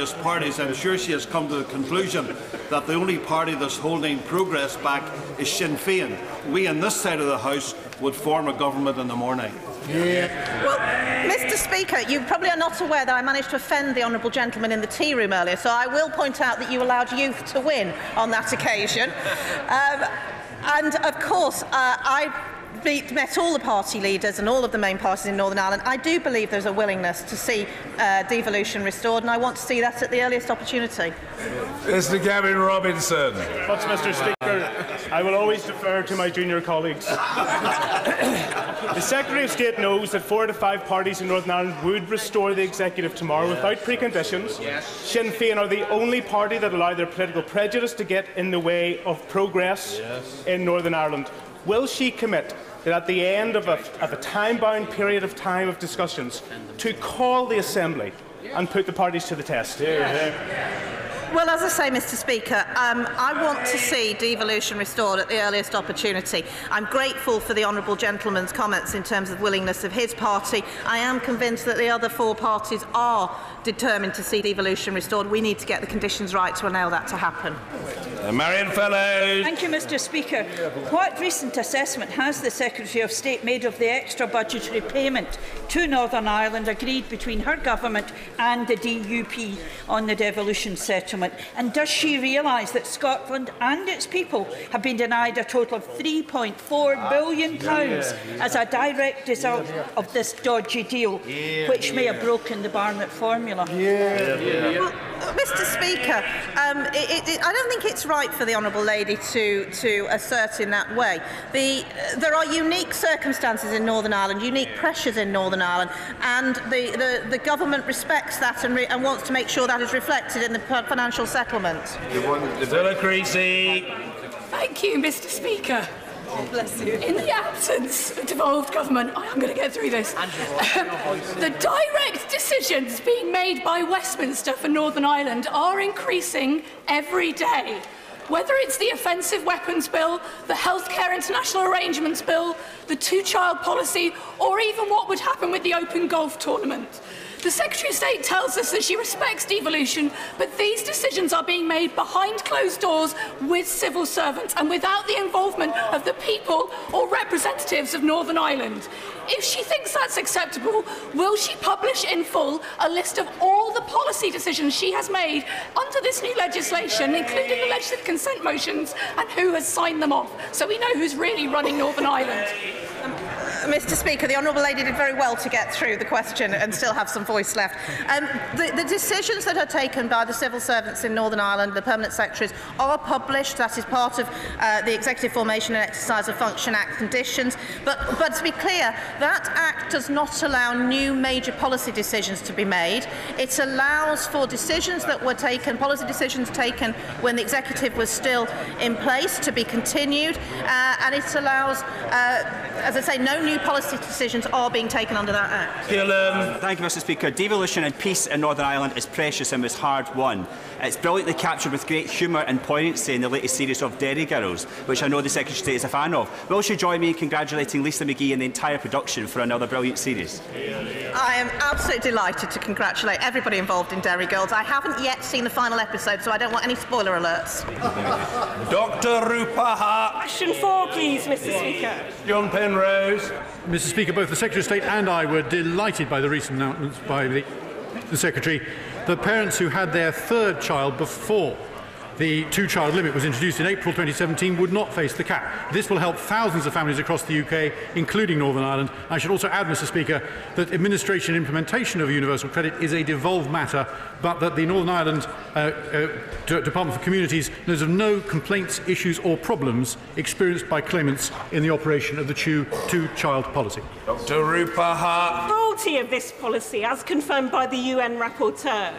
various parties, I'm sure she has come to the conclusion that the only party that's holding progress back is Sinn Féin. We on this side of the House would form a government in the morning. Yeah. Well, Mr. Speaker, you probably are not aware that I managed to offend the honourable gentleman in the tea room earlier, so I will point out that you allowed youth to win on that occasion. And of course, I met all the party leaders and all of the main parties in Northern Ireland. I do believe there's a willingness to see devolution restored, and I want to see that at the earliest opportunity. Mr. Gavin Robinson. Much, Mr. Speaker. I will always defer to my junior colleagues. The Secretary of State knows that 4 to 5 parties in Northern Ireland would restore the executive tomorrow without preconditions. Sinn Féin are the only party that allow their political prejudice to get in the way of progress in Northern Ireland. Will she commit that at the end of a time-bound period of time of discussions to call the Assembly and put the parties to the test? Well, as I say, Mr. Speaker, I want to see devolution restored at the earliest opportunity. I'm grateful for the honourable gentleman's comments in terms of willingness of his party. I am convinced that the other 4 parties are determined to see devolution restored. We need to get the conditions right to allow that to happen. Marion Fellows. Thank you, Mr. Speaker. What recent assessment has the Secretary of State made of the extra budgetary payment to Northern Ireland agreed between her government and the DUP on the devolution settlement? And does she realise that Scotland and its people have been denied a total of £3.4 billion as a direct result of this dodgy deal, which may have broken the Barnett formula? Well, Mr. Speaker, I don't think it's right for the honourable lady to assert in that way. There are unique circumstances in Northern Ireland, unique pressures in Northern Ireland, and the government respects that and wants to make sure that is reflected in the financial settlement. Dilla Creasy. Thank you, Mr. Speaker. Oh, bless you. In the absence of devolved government, I'm going to get through this. The direct decisions being made by Westminster for Northern Ireland are increasing every day. Whether it's the Offensive Weapons Bill, the Healthcare International Arrangements Bill, the two-child policy, or even what would happen with the Open Golf Tournament. The Secretary of State tells us that she respects devolution, but these decisions are being made behind closed doors with civil servants and without the involvement of the people or representatives of Northern Ireland. If she thinks that's acceptable, will she publish in full a list of all the policy decisions she has made under this new legislation, including the legislative consent motions, and who has signed them off, so we know who's really running Northern Ireland? Mr. Speaker, the honourable lady did very well to get through the question and still have some voice left. The decisions that are taken by the civil servants in Northern Ireland, the permanent secretaries, are published. That is part of the Executive Formation and Exercise of Function Act conditions. But to be clear, that Act does not allow new major policy decisions to be made. It allows for decisions that were taken, policy decisions taken when the Executive was still in place, to be continued, and it allows, as I say, no new policy decisions are being taken under that Act. Thank you, Mr. Speaker. Devolution and peace in Northern Ireland is precious and was hard won. It's brilliantly captured with great humour and poignancy in the latest series of Derry Girls, which I know the Secretary of State is a fan of. Will she join me in congratulating Lisa McGee and the entire production for another brilliant series? I am absolutely delighted to congratulate everybody involved in Derry Girls. I haven't yet seen the final episode, so I don't want any spoiler alerts. Dr. Rupa Hart. Question 4, please, Mr. Speaker. John Penrose. Mr. Speaker, both the Secretary of State and I were delighted by the recent announcements by the Secretary that parents who had their third child before the two-child limit was introduced in April 2017 would not face the cap. This will help thousands of families across the UK, including Northern Ireland. I should also add, Mr. Speaker, that administration and implementation of universal credit is a devolved matter, but that the Northern Ireland Department for Communities knows of no complaints, issues or problems experienced by claimants in the operation of the two-child policy. Dr. Rupa Hart. The cruelty of this policy, as confirmed by the UN rapporteur,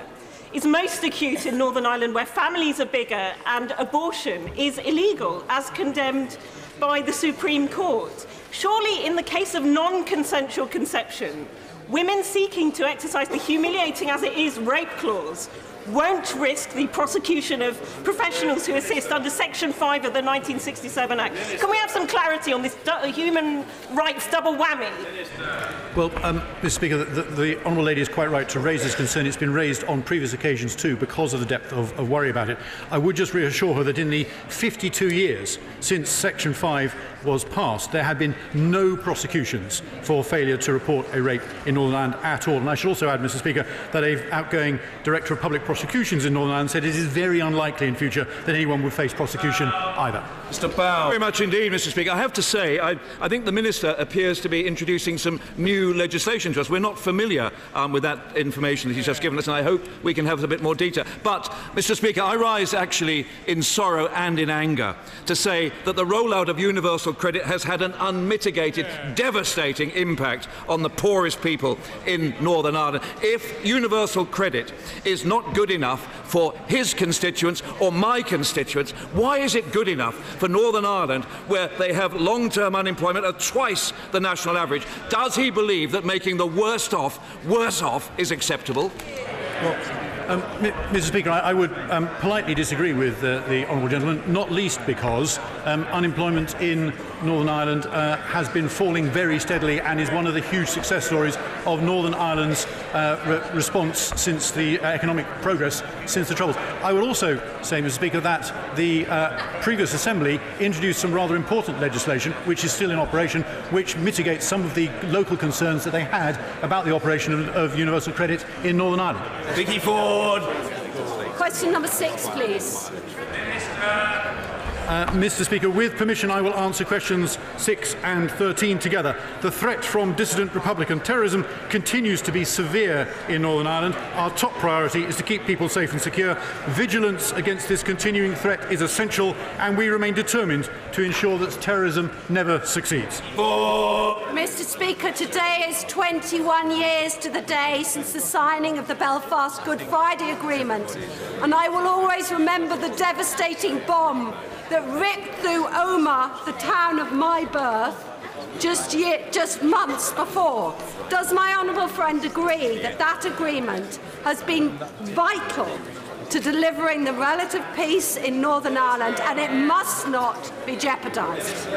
is most acute in Northern Ireland, where families are bigger and abortion is illegal, as condemned by the Supreme Court. Surely, in the case of non-consensual conception, women seeking to exercise the humiliating as it is rape clause won't risk the prosecution of professionals who assist under Section 5 of the 1967 Act. Can we have some clarity on this human rights double whammy? Well, Mr. Speaker, the Honourable Lady is quite right to raise this concern. It's been raised on previous occasions too because of the depth of worry about it. I would just reassure her that in the 52 years since Section 5 was passed, there have been no prosecutions for failure to report a rape in Northern Ireland at all. And I should also add, Mr. Speaker, that an outgoing Director of Public Prosecutions in Northern Ireland said it is very unlikely in future that anyone would face prosecution either. Mr. Powell. Very much indeed, Mr. Speaker. I have to say, I think the Minister appears to be introducing some new legislation to us. We're not familiar with that information that he's just given us, and I hope we can have a bit more detail. But, Mr. Speaker, I rise actually in sorrow and in anger to say that the rollout of universal credit has had an unmitigated, devastating impact on the poorest people in Northern Ireland. If universal credit is not good enough for his constituents or my constituents, why is it good enough for Northern Ireland, where they have long-term unemployment at twice the national average? Does he believe that making the worse off is acceptable? Well, Mr. Speaker, I would politely disagree with the honourable gentleman, not least because unemployment in Northern Ireland has been falling very steadily and is one of the huge success stories of Northern Ireland's response since the economic progress since the Troubles. I would also say, Mr. Speaker, that the previous Assembly introduced some rather important legislation, which is still in operation, which mitigates some of the local concerns that they had about the operation of universal credit in Northern Ireland. Vicky Ford. Question number 6, please. Mr. Speaker, with permission, I will answer questions 6 and 13 together. The threat from dissident Republican terrorism continues to be severe in Northern Ireland. Our top priority is to keep people safe and secure. Vigilance against this continuing threat is essential, and we remain determined to ensure that terrorism never succeeds. Mr. Speaker, today is 21 years to the day since the signing of the Belfast Good Friday Agreement, and I will always remember the devastating bomb that ripped through Omagh, the town of my birth, just months before. Does my honourable friend agree that that agreement has been vital to delivering the relative peace in Northern Ireland, and it must not be jeopardised?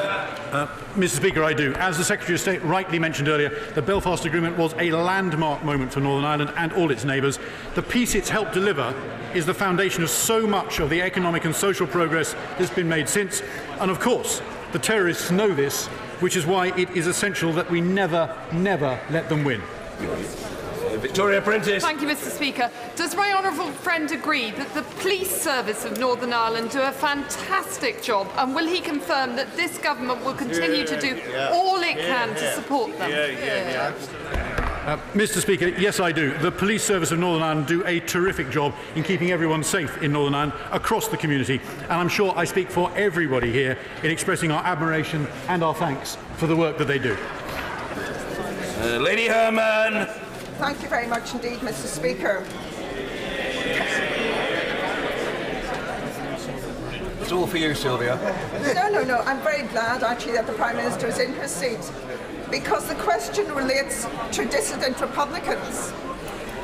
Mr. Speaker, I do. As the Secretary of State rightly mentioned earlier, the Belfast Agreement was a landmark moment for Northern Ireland and all its neighbours. The peace it's helped deliver is the foundation of so much of the economic and social progress that's been made since. And of course, the terrorists know this, which is why it is essential that we never let them win. Victoria Prentice. Thank you, Mr. Speaker. Does my honourable friend agree that the police service of Northern Ireland do a fantastic job, and will he confirm that this government will continue to do all it can to support them? Mr. Speaker, yes, I do. The police service of Northern Ireland do a terrific job in keeping everyone safe in Northern Ireland across the community, and I'm sure I speak for everybody here in expressing our admiration and our thanks for the work that they do. Lady Herman. Thank you very much indeed, Mr. Speaker. It's all for you, Sylvia. No. I'm very glad actually that the Prime Minister is in his seat, because the question relates to dissident Republicans.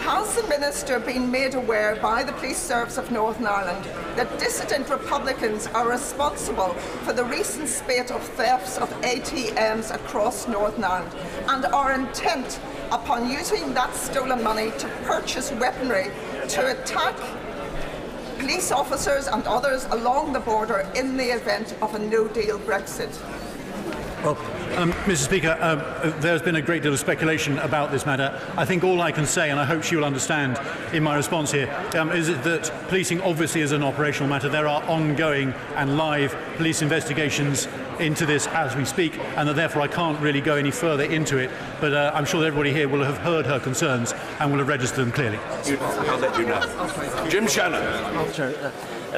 Has the Minister been made aware by the Police Service of Northern Ireland that dissident Republicans are responsible for the recent spate of thefts of ATMs across Northern Ireland and are intent upon using that stolen money to purchase weaponry to attack police officers and others along the border in the event of a no-deal Brexit? Well, Mr. Speaker, there's been a great deal of speculation about this matter. I think all I can say, and I hope she will understand in my response here, is that policing obviously is an operational matter. There are ongoing and live police investigations into this as we speak, and that therefore I can't really go any further into it. But I'm sure that everybody here will have heard her concerns and will have registered them clearly. I'll let you know. Jim Shannon.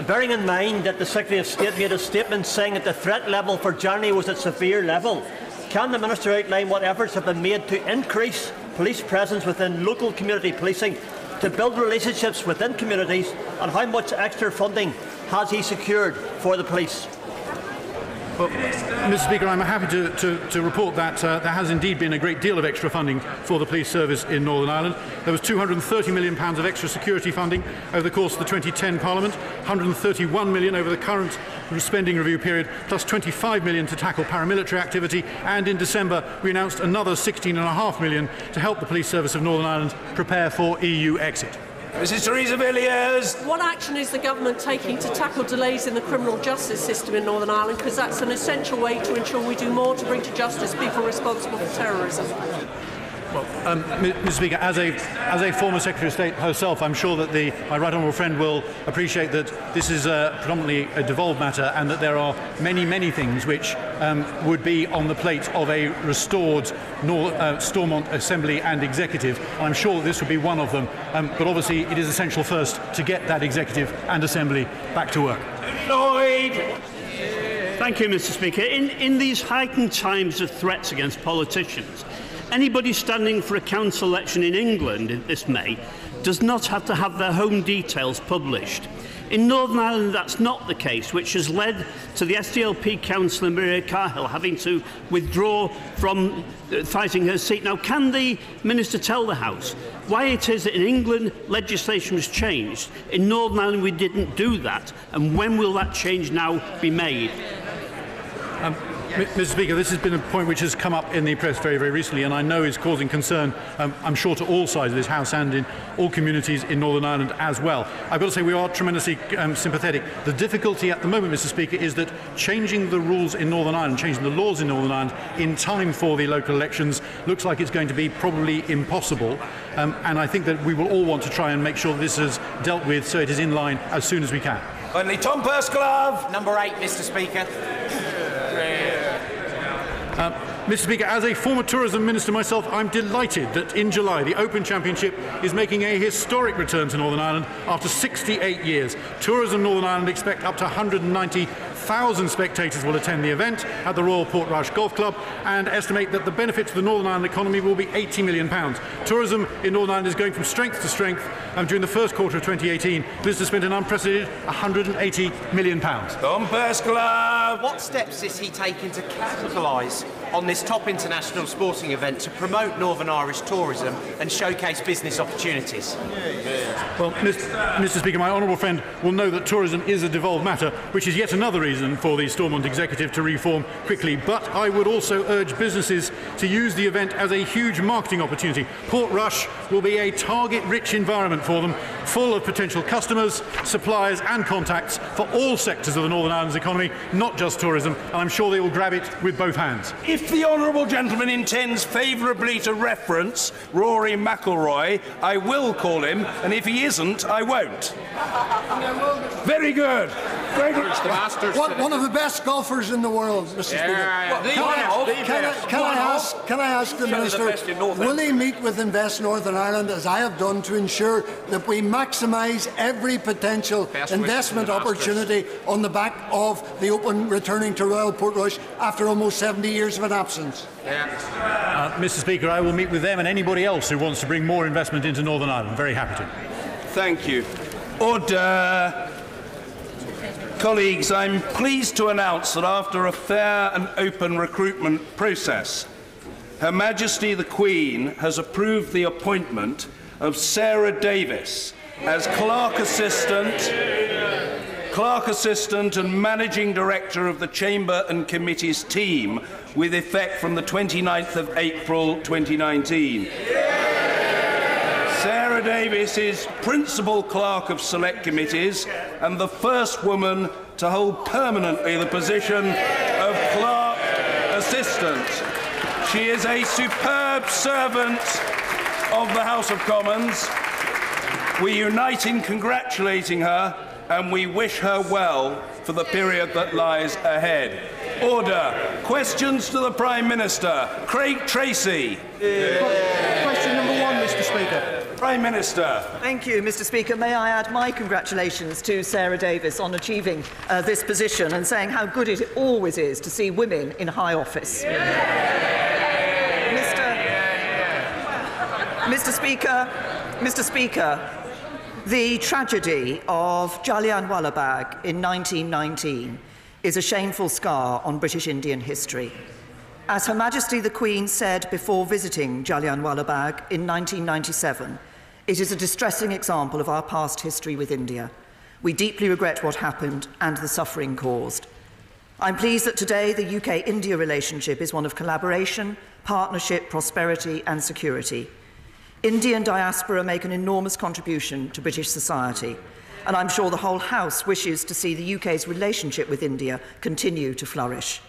Bearing in mind that the Secretary of State made a statement saying that the threat level for January was at severe level, can the Minister outline what efforts have been made to increase police presence within local community policing, to build relationships within communities, and how much extra funding has he secured for the police? Well, Mr. Speaker, I'm happy to report that there has indeed been a great deal of extra funding for the police service in Northern Ireland. There was £230 million of extra security funding over the course of the 2010 Parliament, £131 million over the current spending review period, plus £25 million to tackle paramilitary activity, and in December we announced another £16.5 million to help the police service of Northern Ireland prepare for EU exit. Mrs Theresa Villiers. What action is the government taking to tackle delays in the criminal justice system in Northern Ireland? Because that's an essential way to ensure we do more to bring to justice people responsible for terrorism. Well, Mr. Speaker, as a former Secretary of State herself, I'm sure that my right honourable friend will appreciate that this is predominantly a devolved matter, and that there are many things which would be on the plate of a restored Stormont Assembly and Executive. I'm sure that this would be one of them, but obviously it is essential first to get that Executive and Assembly back to work. Lloyd. Thank you, Mr. Speaker. In these heightened times of threats against politicians, anybody standing for a council election in England this May does not have to have their home details published. In Northern Ireland, that's not the case, which has led to the SDLP councillor Maria Cahill having to withdraw from fighting her seat. Now, can the Minister tell the House why it is that in England legislation was changed, in Northern Ireland we didn't do that, and when will that change now be made? Mr. Speaker, this has been a point which has come up in the press very recently, and I know is causing concern, I'm sure, to all sides of this House and in all communities in Northern Ireland as well. I've got to say we are tremendously sympathetic. The difficulty at the moment, Mr. Speaker, is that changing the rules in Northern Ireland, changing the laws in Northern Ireland in time for the local elections looks like it's going to be probably impossible, and I think that we will all want to try and make sure that this is dealt with so it is in line as soon as we can. Finally, Tom Persglove. Number 8, Mr. Speaker. Mr. Speaker, as a former tourism minister myself, I'm delighted that in July the Open Championship is making a historic return to Northern Ireland after 68 years. Tourism Northern Ireland expect up to 190,000 spectators will attend the event at the Royal Portrush Golf Club, and estimate that the benefit to the Northern Ireland economy will be £80 million. Tourism in Northern Ireland is going from strength to strength, and during the first quarter of 2018, this has spent an unprecedented £180 million. Tom Persglove. What steps is he taking to capitalise on this top international sporting event to promote Northern Irish tourism and showcase business opportunities? Well, Mr. Speaker, my honourable friend will know that tourism is a devolved matter, which is yet another reason for the Stormont Executive to reform quickly. But I would also urge businesses to use the event as a huge marketing opportunity. Portrush will be a target-rich environment for them, full of potential customers, suppliers and contacts for all sectors of the Northern Ireland's economy, not just tourism, and I'm sure they will grab it with both hands. If the honourable gentleman intends favourably to reference Rory McIlroy, I will call him, and if he isn't, I won't. Very good. Very good. One of the best golfers in the world, Mr. Speaker. Can I ask the Minister, will he meet with Invest Northern Ireland, as I have done, to ensure that we maximise every potential investment opportunity on the back of the Open returning to Royal Portrush after almost 70 years of an absence? Mr. Speaker, I will meet with them and anybody else who wants to bring more investment into Northern Ireland. Very happy to. Thank you. Order. Colleagues, I'm pleased to announce that after a fair and open recruitment process, Her Majesty the Queen has approved the appointment of Sarah Davis as Clerk Assistant and Managing Director of the Chamber and Committees team, with effect from the 29th of April 2019. Sarah Davis is Principal Clerk of Select Committees and the first woman to hold permanently the position of Clerk Assistant. She is a superb servant of the House of Commons. We unite in congratulating her, and we wish her well for the period that lies ahead. Order. Questions to the Prime Minister. Craig Tracy. Question number 1, Mr. Speaker. Prime Minister. Thank you, Mr. Speaker. May I add my congratulations to Sarah Davis on achieving this position, and saying how good it always is to see women in high office. Mr. Speaker, the tragedy of Jallianwala Bagh in 1919 is a shameful scar on British Indian history. As Her Majesty the Queen said before visiting Jallianwala Bagh in 1997, it is a distressing example of our past history with India. We deeply regret what happened and the suffering caused. I'm pleased that today the UK-India relationship is one of collaboration, partnership, prosperity and security. Indian diaspora make an enormous contribution to British society, and I'm sure the whole House wishes to see the UK's relationship with India continue to flourish.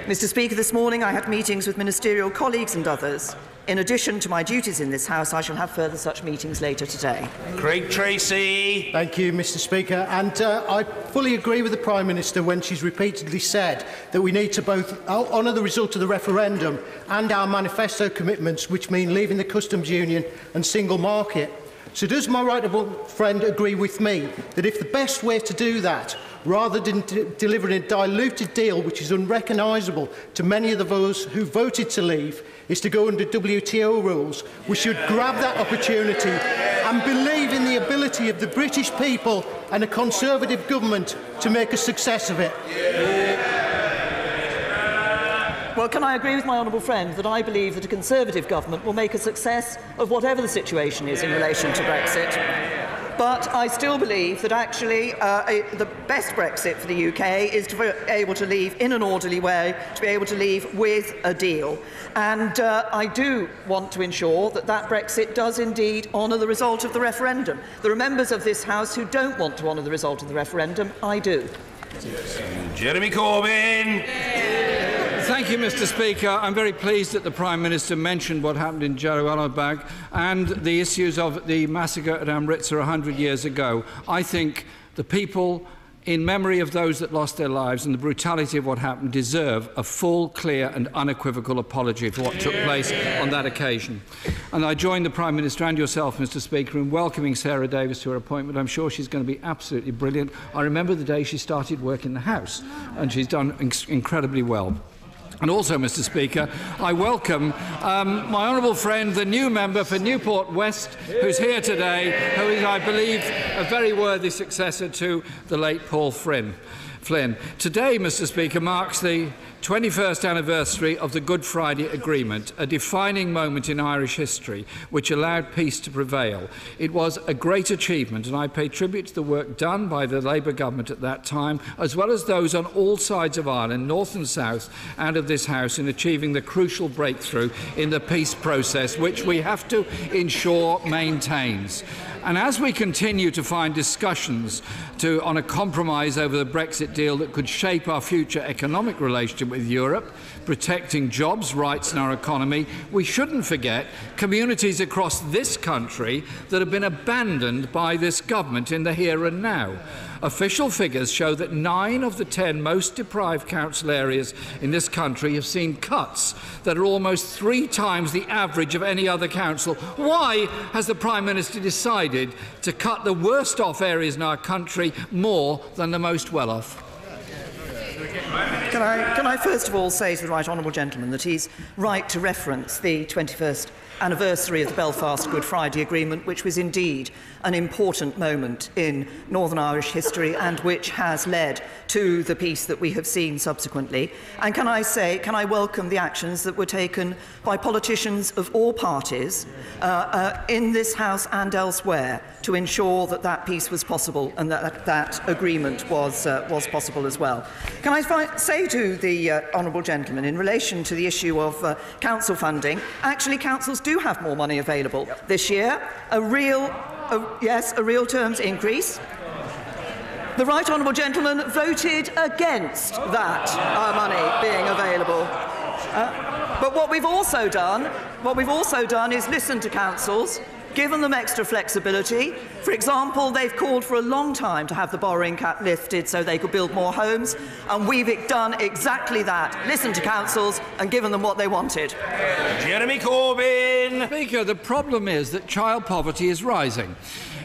Mr. Speaker, this morning I had meetings with ministerial colleagues and others. In addition to my duties in this House, I shall have further such meetings later today. Craig Tracy. Thank you, Mr. Speaker. And I fully agree with the Prime Minister when she's repeatedly said that we need to both honour the result of the referendum and our manifesto commitments, which mean leaving the customs union and single market. So does my right honourable friend agree with me that if the best way to do that, rather than delivering a diluted deal which is unrecognisable to many of those who voted to leave, is to go under WTO rules, we should grab that opportunity and believe in the ability of the British people and a Conservative government to make a success of it? Well, can I agree with my honourable friend that I believe that a Conservative government will make a success of whatever the situation is in relation to Brexit. But I still believe that actually the best Brexit for the UK is to be able to leave in an orderly way, to be able to leave with a deal. And I do want to ensure that that Brexit does indeed honour the result of the referendum. There are members of this House who don't want to honour the result of the referendum. I do. Jeremy Corbyn. Thank you, Mr. Speaker. I'm very pleased that the Prime Minister mentioned what happened in Jallianwala Bagh and the issues of the massacre at Amritsar 100 years ago. I think the people, in memory of those that lost their lives and the brutality of what happened, deserve a full, clear and unequivocal apology for what took place on that occasion. And I join the Prime Minister and yourself, Mr. Speaker, in welcoming Sarah Davies to her appointment. I'm sure she's going to be absolutely brilliant. I remember the day she started work in the House, and she's done incredibly well. And also, Mr. Speaker, I welcome my honourable friend, the new member for Newport West, who's here today, who is, I believe, a very worthy successor to the late Paul Flynn. Today, Mr. Speaker, marks the 21st anniversary of the Good Friday Agreement, a defining moment in Irish history which allowed peace to prevail. It was a great achievement, and I pay tribute to the work done by the Labour government at that time, as well as those on all sides of Ireland, north and south, and of this House, in achieving the crucial breakthrough in the peace process, which we have to ensure maintains. And as we continue to find discussions on a compromise over the Brexit deal that could shape our future economic relationship with Europe, protecting jobs, rights and our economy, we shouldn't forget communities across this country that have been abandoned by this government in the here and now. Official figures show that 9 of the 10 most deprived council areas in this country have seen cuts that are almost 3 times the average of any other council. Why has the Prime Minister decided to cut the worst off areas in our country more than the most well off? Can I first of all say to the right honourable gentleman that he's right to reference the 21st anniversary of the Belfast Good Friday Agreement, which was indeed an important moment in Northern Irish history and which has led to the peace that we have seen subsequently. And can I welcome the actions that were taken by politicians of all parties in this House and elsewhere to ensure that that peace was possible and that that agreement was possible as well. Can I say to the honourable gentleman, in relation to the issue of council funding, actually councils do have more money available this year, a real terms increase. The right honourable gentleman voted against that money being available. But what we've also done is listen to councils, given them extra flexibility. For example, they've called for a long time to have the borrowing cap lifted so they could build more homes, and we've done exactly that. Listened to councils and given them what they wanted. Jeremy Corbyn. Speaker, the problem is that child poverty is rising.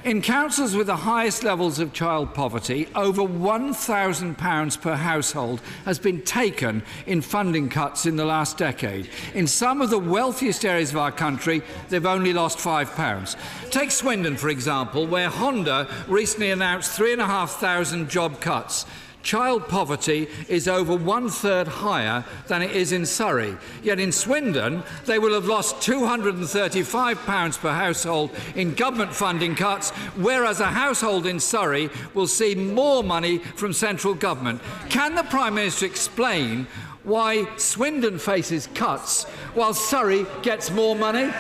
In councils with the highest levels of child poverty, over £1,000 per household has been taken in funding cuts in the last decade. In some of the wealthiest areas of our country, they've only lost £5. Take Swindon, for example, where Honda recently announced 3,500 job cuts. child poverty is over 1/3 higher than it is in Surrey. Yet in Swindon, they will have lost £235 per household in government funding cuts, whereas a household in Surrey will see more money from central government. Can the Prime Minister explain why Swindon faces cuts while Surrey gets more money?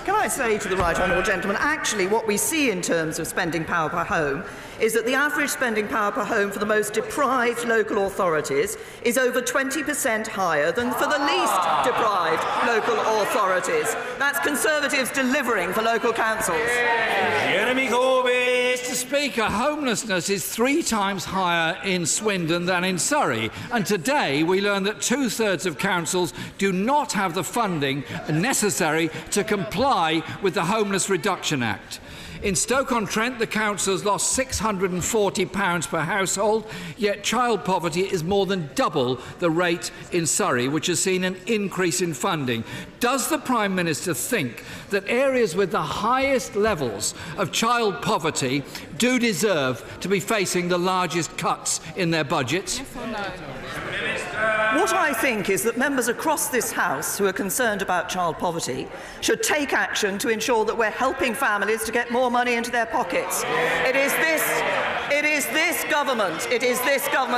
Can I say to the right honourable gentleman, actually what we see in terms of spending power per home is that the average spending power per home for the most deprived local authorities is over 20% higher than for the least deprived local authorities. That's Conservatives delivering for local councils. Jeremy Corbyn. Mr. Speaker, homelessness is 3 times higher in Swindon than in Surrey, and today we learn that 2/3 of councils do not have the funding necessary to comply with the Homeless Reduction Act. In Stoke-on-Trent, the council has lost £640 per household, yet child poverty is more than double the rate in Surrey, which has seen an increase in funding. Does the Prime Minister think that areas with the highest levels of child poverty do deserve to be facing the largest cuts in their budgets? Yes or no? What I think is that members across this House who are concerned about child poverty should take action to ensure that we're helping families to get more money into their pockets. It is this government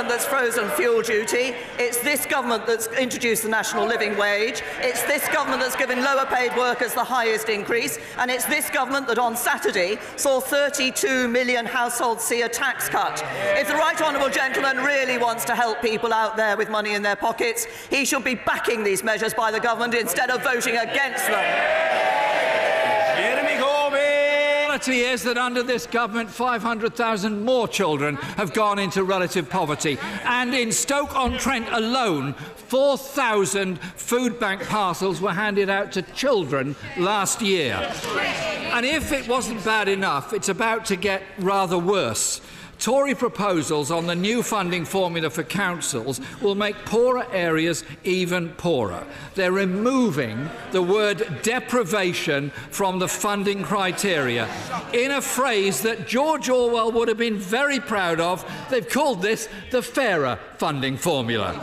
that's frozen fuel duty. It's this government that's introduced the national living wage. It's this government that's given lower paid workers the highest increase. And it's this government that on Saturday saw 32 million households see a tax cut. If the right honourable gentleman really wants to help people out there with money in their pockets, he should be backing these measures by the government instead of voting against them. The reality is that under this government, 500,000 more children have gone into relative poverty. And in Stoke-on-Trent alone, 4,000 food bank parcels were handed out to children last year. And if it wasn't bad enough, it's about to get rather worse. Tory proposals on the new funding formula for councils will make poorer areas even poorer. They're removing the word deprivation from the funding criteria. In a phrase that George Orwell would have been very proud of, they've called this the fairer funding formula.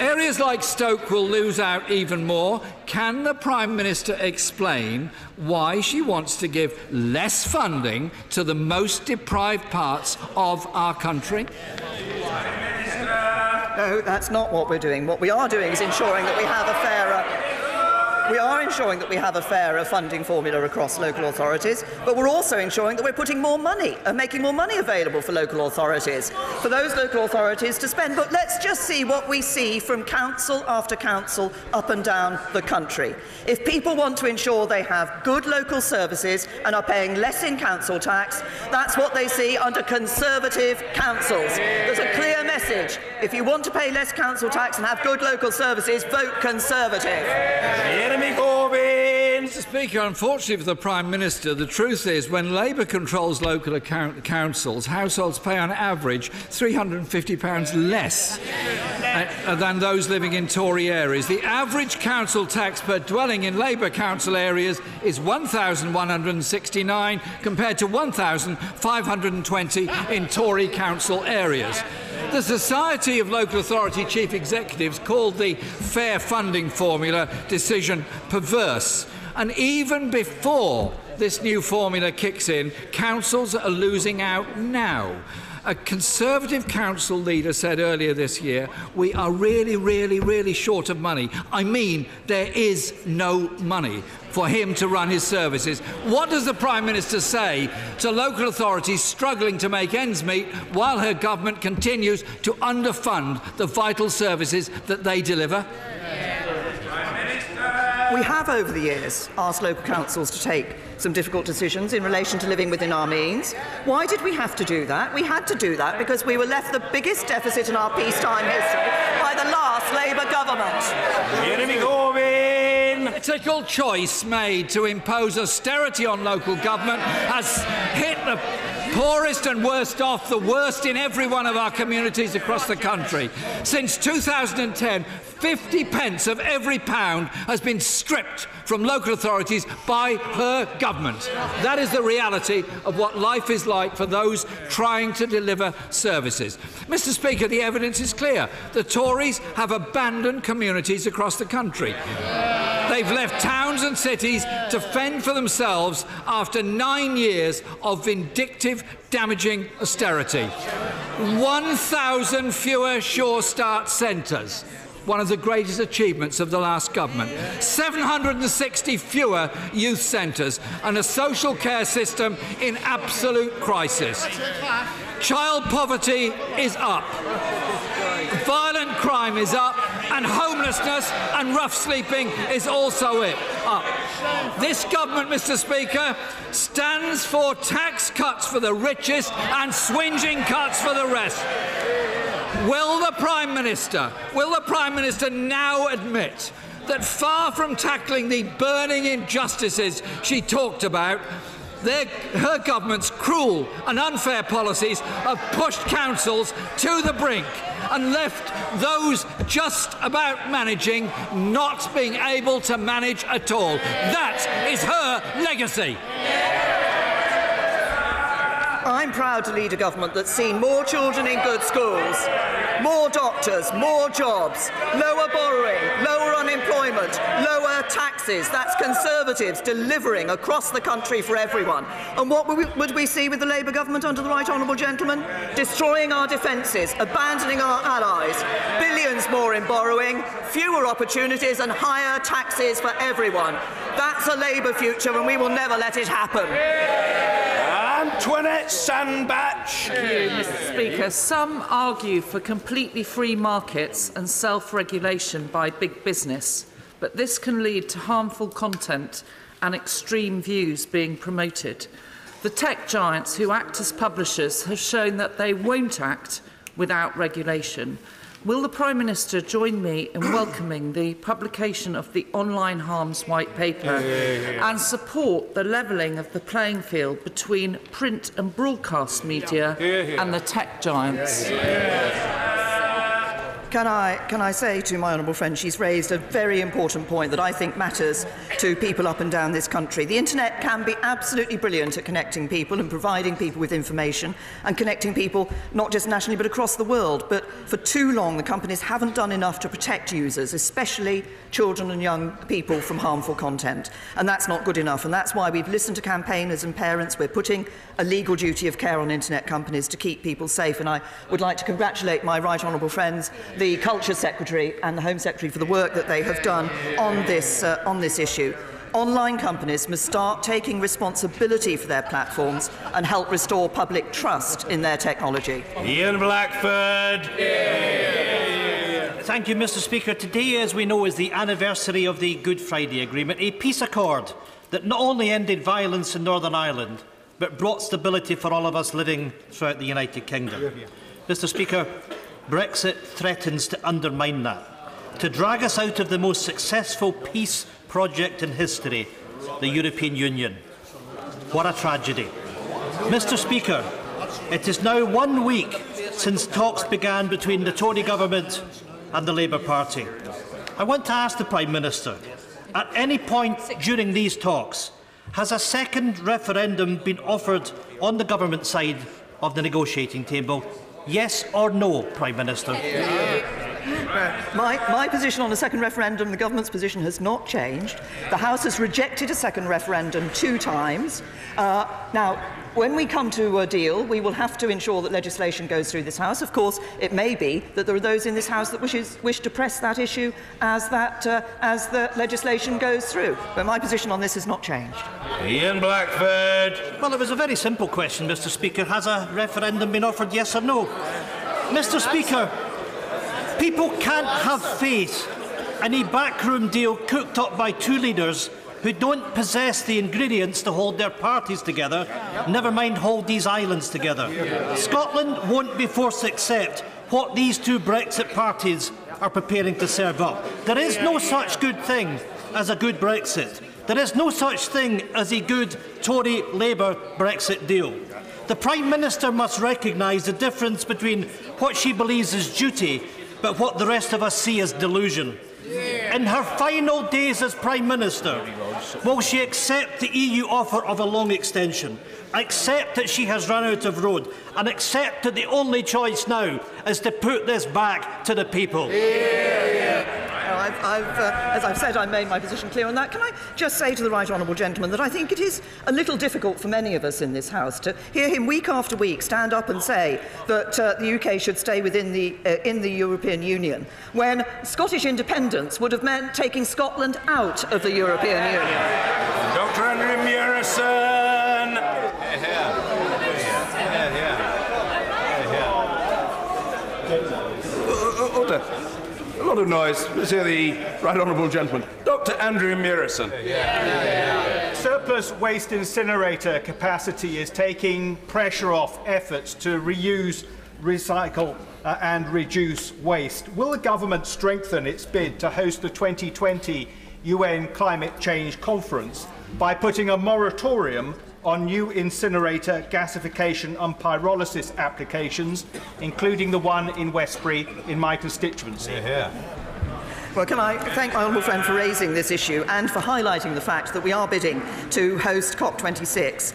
Areas like Stoke will lose out even more. Can the Prime Minister explain why she wants to give less funding to the most deprived parts of our country? No, that's not what we're doing. What we are doing is ensuring that we have a fairer funding formula across local authorities, but we're also ensuring that we're putting more money and making more money available for local authorities, for those local authorities to spend. But let's just see what we see from council after council up and down the country. If people want to ensure they have good local services and are paying less in council tax, that's what they see under Conservative councils. There's a clear message. If you want to pay less council tax and have good local services, vote Conservative. Mr. Speaker, unfortunately for the Prime Minister, the truth is when Labour controls local councils, households pay on average £350 less than those living in Tory areas. The average council tax per dwelling in Labour council areas is £1,169 compared to £1,520 in Tory council areas. The Society of Local Authority Chief Executives called the fair funding formula decision perverse. And even before this new formula kicks in, councils are losing out now. A Conservative council leader said earlier this year, we are really short of money. I mean, there is no money for him to run his services. What does the Prime Minister say to local authorities struggling to make ends meet while her government continues to underfund the vital services that they deliver? We have, over the years, asked local councils to take some difficult decisions in relation to living within our means. Why did we have to do that? We had to do that because we were left the biggest deficit in our peacetime history by the last Labour government. Jeremy Corbyn. political choice made to impose austerity on local government has hit the poorest and worst off the worst in every one of our communities across the country. Since 2010, 50 pence of every pound has been stripped from local authorities by her government. That is the reality of what life is like for those trying to deliver services. Mr. Speaker, the evidence is clear. The Tories have abandoned communities across the country. They've left towns and cities to fend for themselves after 9 years of vindictive, damaging austerity. 1,000 fewer Sure Start centres. One of the greatest achievements of the last government. 760 fewer youth centres and a social care system in absolute crisis. Child poverty is up. Violent crime is up, and homelessness and rough sleeping is also up. This government, Mr. Speaker, stands for tax cuts for the richest and swinging cuts for the rest. Will the Prime Minister now admit that far from tackling the burning injustices she talked about, her government's cruel and unfair policies have pushed councils to the brink and left those just about managing not being able to manage at all? That is her legacy. I'm proud to lead a government that's seen more children in good schools, more doctors, more jobs, lower borrowing, lower unemployment, lower taxes. That's Conservatives delivering across the country for everyone. And what would we see with the Labour government under the Right Honourable Gentleman? Destroying our defences, abandoning our allies, billions more in borrowing, fewer opportunities and higher taxes for everyone. That's a Labour future, and we will never let it happen. Antoinette Sandbach. Thank you, Mr. Speaker. Some argue for completely free markets and self-regulation by big business, but this can lead to harmful content and extreme views being promoted. The tech giants who act as publishers have shown that they won't act without regulation. Will the Prime Minister join me in welcoming the publication of the Online Harms White Paper and support the levelling of the playing field between print and broadcast media and the tech giants? Can I say to my honourable friend, she's raised a very important point that I think matters to people up and down this country. The internet can be absolutely brilliant at connecting people and providing people with information and connecting people not just nationally but across the world. But for too long, the companies haven't done enough to protect users, especially children and young people, from harmful content. And that's not good enough. And that's why we've listened to campaigners and parents. We're putting a legal duty of care on internet companies to keep people safe. And I would like to congratulate my right honourable friends, the Culture Secretary and the Home Secretary, for the work that they have done on this issue. Online companies must start taking responsibility for their platforms and help restore public trust in their technology. Ian Blackford. Thank you, Mr. Speaker. Today, as we know, is the anniversary of the Good Friday Agreement, a peace accord that not only ended violence in Northern Ireland, but brought stability for all of us living throughout the United Kingdom. Mr. Speaker, Brexit threatens to undermine that, to drag us out of the most successful peace project in history, the European Union. What a tragedy. Mr. Speaker, it is now 1 week since talks began between the Tory government and the Labour Party. I want to ask the Prime Minister, at any point during these talks, has a second referendum been offered on the government side of the negotiating table? Yes or no, Prime Minister? My position on a second referendum, the government's position, has not changed. The House has rejected a second referendum 2 times. Now, when we come to a deal, we will have to ensure that legislation goes through this House. Of course, it may be that there are those in this House that wish to press that issue as the legislation goes through. But my position on this has not changed. Ian Blackford. Well, it was a very simple question, Mr. Speaker. Has a referendum been offered, yes or no? Mr. Speaker, people can't have faith in a backroom deal cooked up by 2 leaders who don't possess the ingredients to hold their parties together, never mind hold these islands together. Scotland won't be forced to accept what these 2 Brexit parties are preparing to serve up. There is no such good thing as a good Brexit. There is no such thing as a good Tory-Labour Brexit deal. The Prime Minister must recognise the difference between what she believes is duty but what the rest of us see as delusion. In her final days as Prime Minister, will she accept the EU offer of a long extension, accept that she has run out of road, and accept that the only choice now is to put this back to the people? As I've said, I made my position clear on that. Can I just say to the right honourable gentleman that I think it is a little difficult for many of us in this House to hear him week after week stand up and say that the UK should stay within in the European Union, when Scottish independence would have meant taking Scotland out of the European Union. Dr. Andrew Murison. Order. A lot of noise. Let's hear the right honourable gentleman. Dr. Andrew Murison. Surplus waste incinerator capacity is taking pressure off efforts to reuse, recycle and reduce waste. Will the government strengthen its bid to host the 2020 UN Climate Change Conference by putting a moratorium on new incinerator gasification and pyrolysis applications, including the one in Westbury in my constituency? Well, can I thank my honourable friend for raising this issue and for highlighting the fact that we are bidding to host COP26.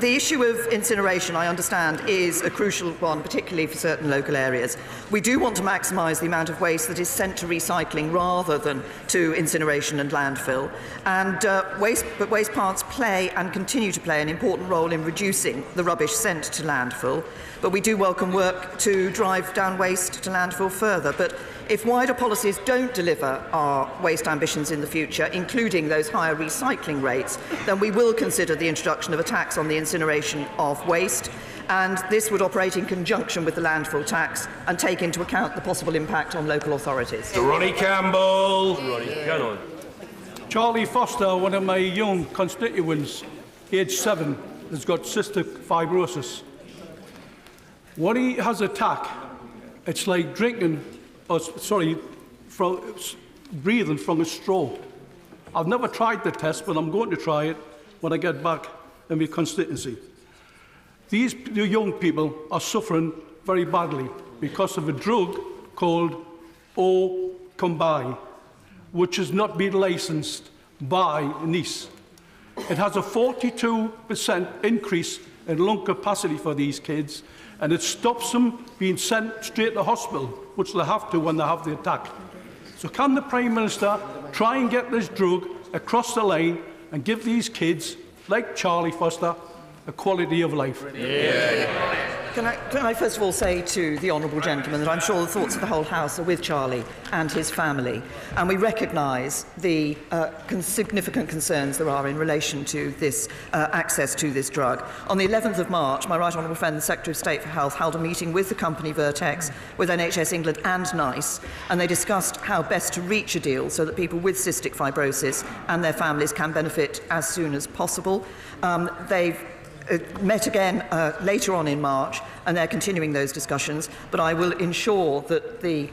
The issue of incineration, I understand, is a crucial one, particularly for certain local areas. We do want to maximise the amount of waste that is sent to recycling rather than to incineration and landfill. And waste plants play and continue to play an important role in reducing the rubbish sent to landfill. But we do welcome work to drive down waste to landfill further. But if wider policies don't deliver our waste ambitions in the future, including those higher recycling rates, then we will consider the introduction of a tax on the incineration of waste. And this would operate in conjunction with the landfill tax and take into account the possible impact on local authorities. Ronnie Campbell. Charlie Foster, one of my young constituents, aged 7, has got cystic fibrosis. When he has an attack, it's like breathing from a straw. I've never tried the test, but I'm going to try it when I get back in my constituency. The young people are suffering very badly because of a drug called O-Combi, which has not been licensed by NICE. It has a 42% increase in lung capacity for these kids, and it stops them being sent straight to hospital, which they have to when they have the attack. So can the Prime Minister try and get this drug across the line and give these kids, like Charlie Foster, a quality of life? Can I first of all say to the honourable gentleman that I'm sure the thoughts of the whole House are with Charlie and his family, and we recognise the significant concerns there are in relation to this access to this drug. On the 11th of March, my right honourable friend, the Secretary of State for Health, held a meeting with the company Vertex, with NHS England and NICE, and they discussed how best to reach a deal so that people with cystic fibrosis and their families can benefit as soon as possible. They've met again later on in March, and they're continuing those discussions, but I will ensure that the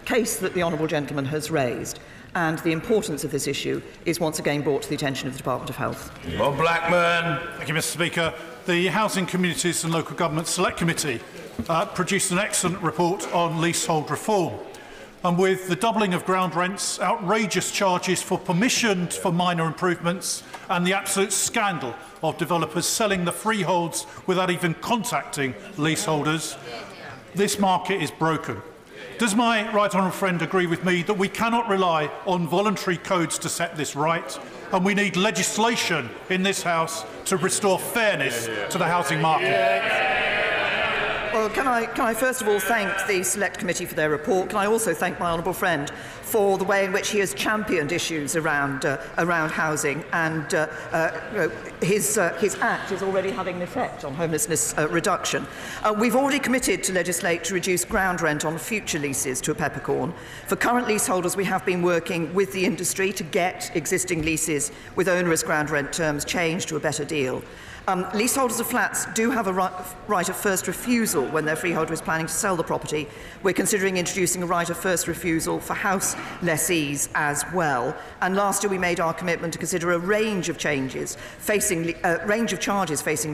case that the honourable gentleman has raised and the importance of this issue is once again brought to the attention of the Department of Health. Bob Blackman. Thank you, Mr. Speaker. The Housing, Communities and Local Government Select Committee produced an excellent report on leasehold reform. And with the doubling of ground rents, outrageous charges for permission for minor improvements, and the absolute scandal of developers selling the freeholds without even contacting leaseholders, this market is broken. Does my right honourable friend agree with me that we cannot rely on voluntary codes to set this right, and we need legislation in this House to restore fairness to the housing market? Well, can I first of all thank the Select Committee for their report? Can I also thank my honourable friend for the way in which he has championed issues around housing, and his act is already having an effect on homelessness reduction. We've already committed to legislate to reduce ground rent on future leases to a peppercorn. For current leaseholders, we have been working with the industry to get existing leases with onerous ground rent terms changed to a better deal. Leaseholders of flats do have a right of first refusal when their freeholder is planning to sell the property. We're considering introducing a right of first refusal for house lessees as well. And last year we made our commitment to consider a range of charges facing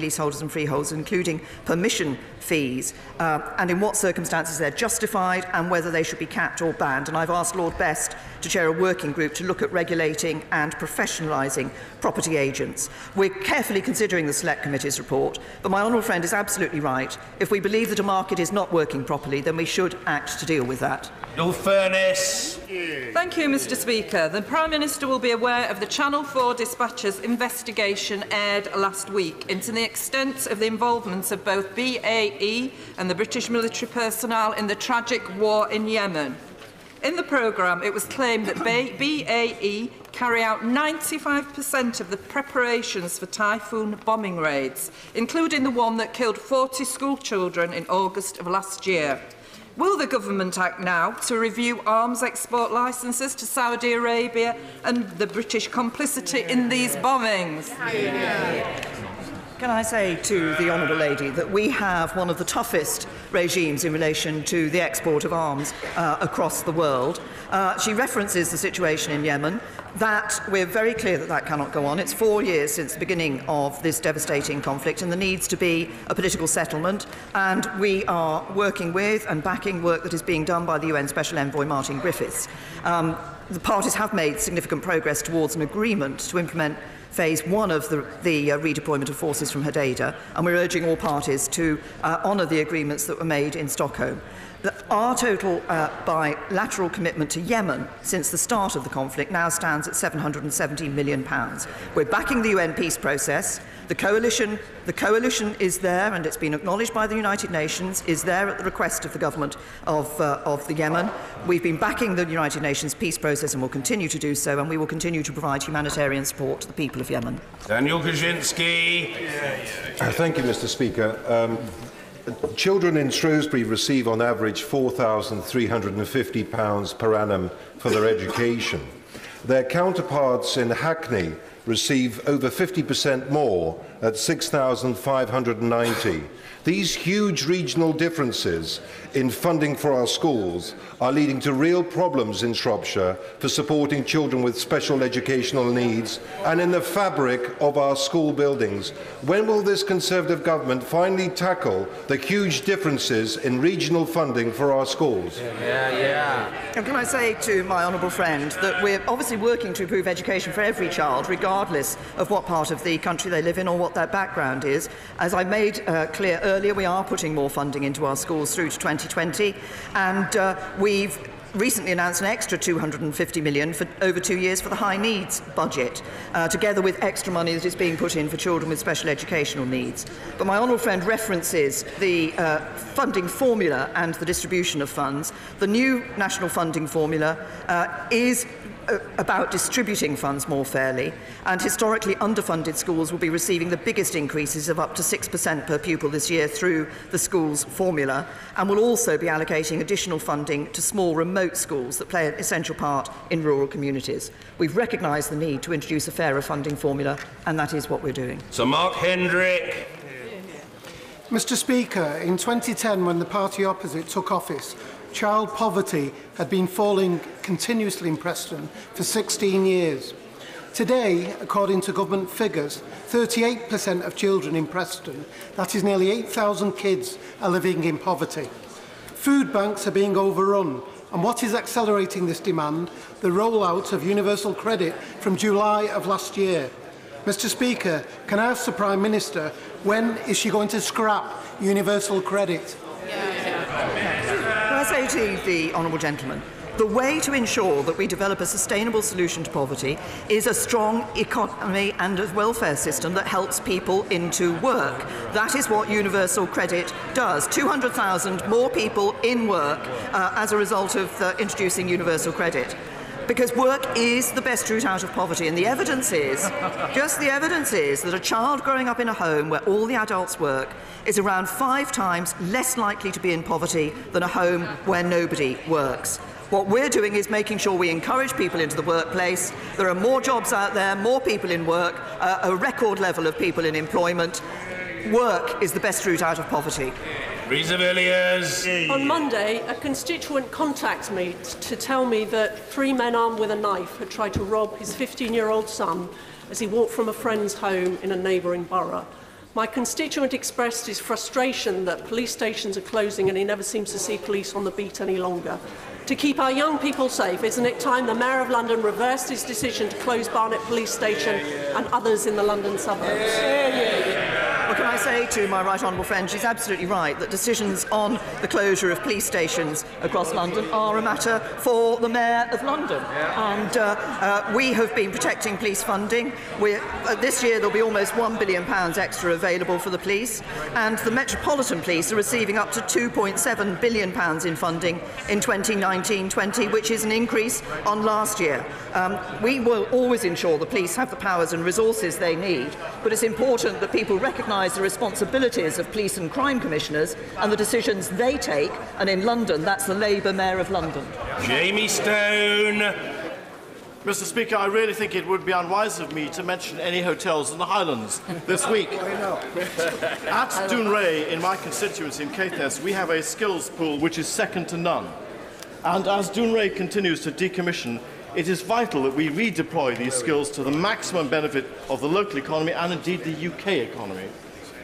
leaseholders and freeholders, including permission fees, and in what circumstances they're justified and whether they should be capped or banned. And I've asked Lord Best to chair a working group to look at regulating and professionalising property agents. We're carefully considering the Select Committee's report, but my honourable friend is absolutely right. If we believe that a market is not working properly, then we should act to deal with that. No fairness. Thank you, Mr. Speaker. The Prime Minister will be aware of the Channel 4 Dispatch's investigation aired last week into the extent of the involvement of both BAE and the British military personnel in the tragic war in Yemen. In the programme, it was claimed that BAE carry out 95% of the preparations for Typhoon bombing raids, including the one that killed 40 school children in August of last year. Will the government act now to review arms export licences to Saudi Arabia and the British complicity in these bombings? Can I say to the Honourable Lady that we have one of the toughest regimes in relation to the export of arms across the world. She references the situation in Yemen. That we're very clear that that cannot go on. It's 4 years since the beginning of this devastating conflict, and there needs to be a political settlement. And we are working with and backing work that is being done by the UN Special Envoy Martin Griffiths. The parties have made significant progress towards an agreement to implement Phase 1 of the redeployment of forces from Hodeida, and we're urging all parties to honour the agreements that were made in Stockholm. Our total bilateral commitment to Yemen since the start of the conflict now stands at £770 million. We're backing the UN peace process. The coalition is there, and it's been acknowledged by the United Nations, is there at the request of the government of the Yemen. We've been backing the United Nations peace process and will continue to do so, and we will continue to provide humanitarian support to the people of Yemen. Daniel Kaczynski. Thank you, Mr. Speaker. Children in Shrewsbury receive on average £4,350 per annum for their education. Their counterparts in Hackney receive over 50% more at £6,590. These huge regional differences in funding for our schools are leading to real problems in Shropshire for supporting children with special educational needs and in the fabric of our school buildings. When will this Conservative government finally tackle the huge differences in regional funding for our schools? And can I say to my honourable friend that we're obviously working to improve education for every child, regardless of what part of the country they live in or what their background is. As I made clear earlier, we are putting more funding into our schools through to 2020, and we've recently announced an extra £250 million for over 2 years for the high needs budget, together with extra money that is being put in for children with special educational needs. But my honourable friend references the funding formula and the distribution of funds. The new national funding formula is about distributing funds more fairly, and historically underfunded schools will be receiving the biggest increases of up to 6% per pupil this year through the schools formula, and will also be allocating additional funding to small remote schools that play an essential part in rural communities. We've recognised the need to introduce a fairer funding formula, and that is what we're doing. Sir Mark Hendrick. Mr. Speaker, in 2010, when the party opposite took office, child poverty had been falling continuously in Preston for 16 years. Today, according to government figures, 38% of children in Preston, that is nearly 8,000 kids, are living in poverty. Food banks are being overrun, and what is accelerating this demand? The rollout of universal credit from July of last year. Mr. Speaker, can I ask the Prime Minister, when is she going to scrap universal credit? Can I say to the honourable gentleman, the way to ensure that we develop a sustainable solution to poverty is a strong economy and a welfare system that helps people into work. That is what universal credit does. 200,000 more people in work as a result of introducing universal credit. Because work is the best route out of poverty, and the evidence is, just the evidence is, that a child growing up in a home where all the adults work is around 5 times less likely to be in poverty than a home where nobody works. What we're doing is making sure we encourage people into the workplace. There are more jobs out there, more people in work, a record level of people in employment. Work is the best route out of poverty. On Monday, a constituent contacted me to tell me that 3 men armed with a knife had tried to rob his 15-year-old son as he walked from a friend's home in a neighbouring borough. My constituent expressed his frustration that police stations are closing and he never seems to see police on the beat any longer. To keep our young people safe, isn't it time the Mayor of London reversed his decision to close Barnet Police Station and others in the London suburbs? Well, can I say to my right honourable friend, she's absolutely right that decisions on the closure of police stations across London are a matter for the Mayor of London. And we have been protecting police funding. This year there'll be almost £1 billion extra available for the police, and the Metropolitan Police are receiving up to £2.7 billion in funding in 2019-20, which is an increase on last year. We will always ensure the police have the powers and resources they need, but it's important that people recognise the responsibilities of police and crime commissioners and the decisions they take, and in London that's the Labour Mayor of London. Jamie Stone. Mr. Speaker, I really think it would be unwise of me to mention any hotels in the Highlands this week. At Dounreay, in my constituency in Caithness, we have a skills pool which is second to none. And as Dounreay continues to decommission, it is vital that we redeploy these skills to the maximum benefit of the local economy and indeed the UK economy.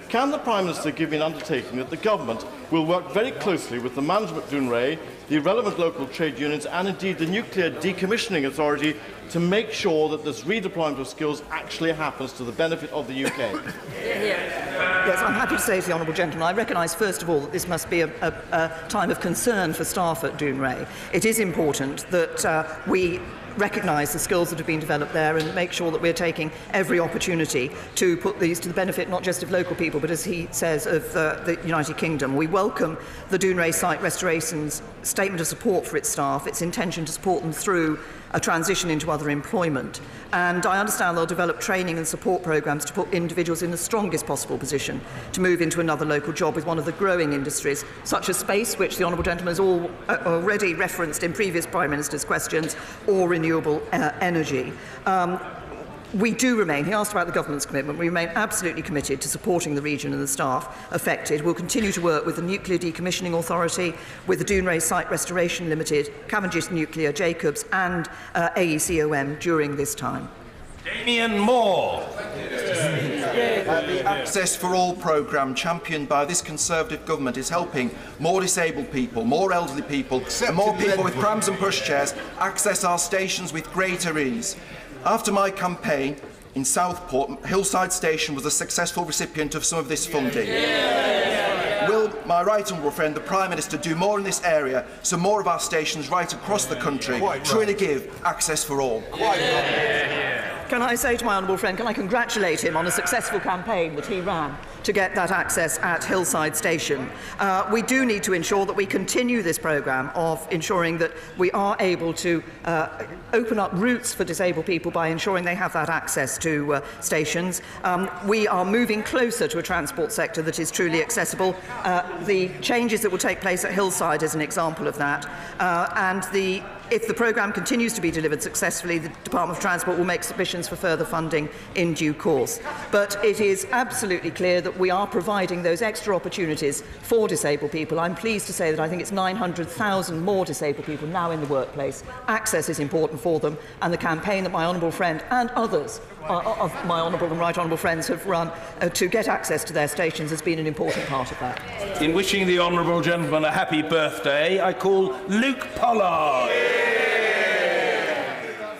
Can the Prime Minister give me an undertaking that the Government will work very closely with the management of Dounreay, the relevant local trade unions and indeed the Nuclear Decommissioning Authority to make sure that this redeployment of skills actually happens to the benefit of the UK? Yes, I'm happy to say to the honourable gentleman, I recognise first of all that this must be a time of concern for staff at Dounreay. It is important that we recognise the skills that have been developed there and make sure that we're taking every opportunity to put these to the benefit not just of local people but, as he says, of the United Kingdom. We welcome the Dounreay Site Restoration's statement of support for its staff, its intention to support them through a transition into other employment. And I understand they'll develop training and support programmes to put individuals in the strongest possible position to move into another local job with one of the growing industries, such as space, which the honourable gentleman has already referenced in previous Prime Minister's questions, or renewable energy. We do remain, he asked about the Government's commitment, we remain absolutely committed to supporting the region and the staff affected. We'll continue to work with the Nuclear Decommissioning Authority, with the Dounreay Site Restoration Limited, Cavendish Nuclear, Jacobs and AECOM during this time. Damian Moore. The Access for All programme championed by this Conservative government is helping more disabled people, more elderly people and more people with prams and pushchairs access our stations with greater ease. After my campaign in Southport, Hillside Station was a successful recipient of some of this funding. Will my right honourable friend, the Prime Minister, do more in this area so more of our stations right across the country truly give access for all? Can I say to my honourable friend, can I congratulate him on a successful campaign that he ran to get that access at Hillside Station? We do need to ensure that we continue this programme of ensuring that we are able to open up routes for disabled people by ensuring they have that access to stations. We are moving closer to a transport sector that is truly accessible. The changes that will take place at Hillside is an example of that. If the programme continues to be delivered successfully, the Department of Transport will make submissions for further funding in due course. But it is absolutely clear that we are providing those extra opportunities for disabled people. I'm pleased to say that I think it's 900,000 more disabled people now in the workplace. Access is important for them, and the campaign that my honourable friend and others of my honourable and right honourable friends have run to get access to their stations has been an important part of that. In wishing the honourable gentleman a happy birthday, I call Luke Pollard.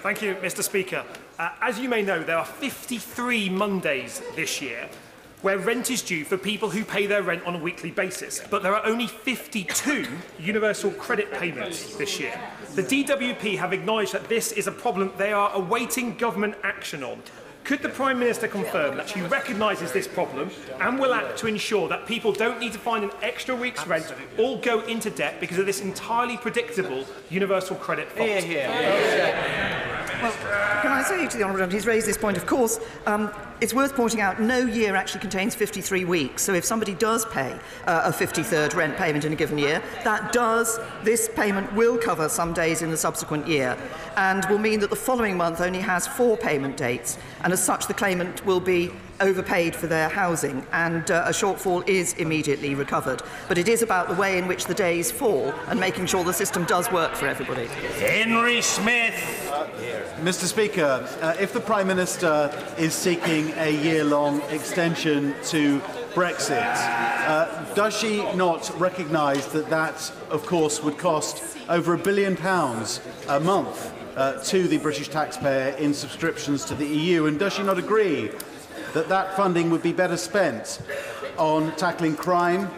Thank you, Mr. Speaker. As you may know, there are 53 Mondays this year where rent is due for people who pay their rent on a weekly basis, but there are only 52 universal credit payments this year. The DWP have acknowledged that this is a problem they are awaiting government action on. Could the Prime Minister confirm that she recognises this problem and will act to ensure that people don't need to find an extra week's rent or go into debt because of this entirely predictable universal credit fault? Well, can I say to the honourable gentleman, he's raised this point, of course, it's worth pointing out no year actually contains 53 weeks. So if somebody does pay a 53rd rent payment in a given year, this payment will cover some days in the subsequent year and will mean that the following month only has 4 payment dates, and as such the claimant will be overpaid for their housing, and a shortfall is immediately recovered. But it is about the way in which the days fall and making sure the system does work for everybody. Henry Smith. Mr. Speaker, if the Prime Minister is seeking a year-long extension to Brexit, does she not recognise that that, of course, would cost over £1 billion a month to the British taxpayer in subscriptions to the EU? And does she not agree that that funding would be better spent on tackling crime,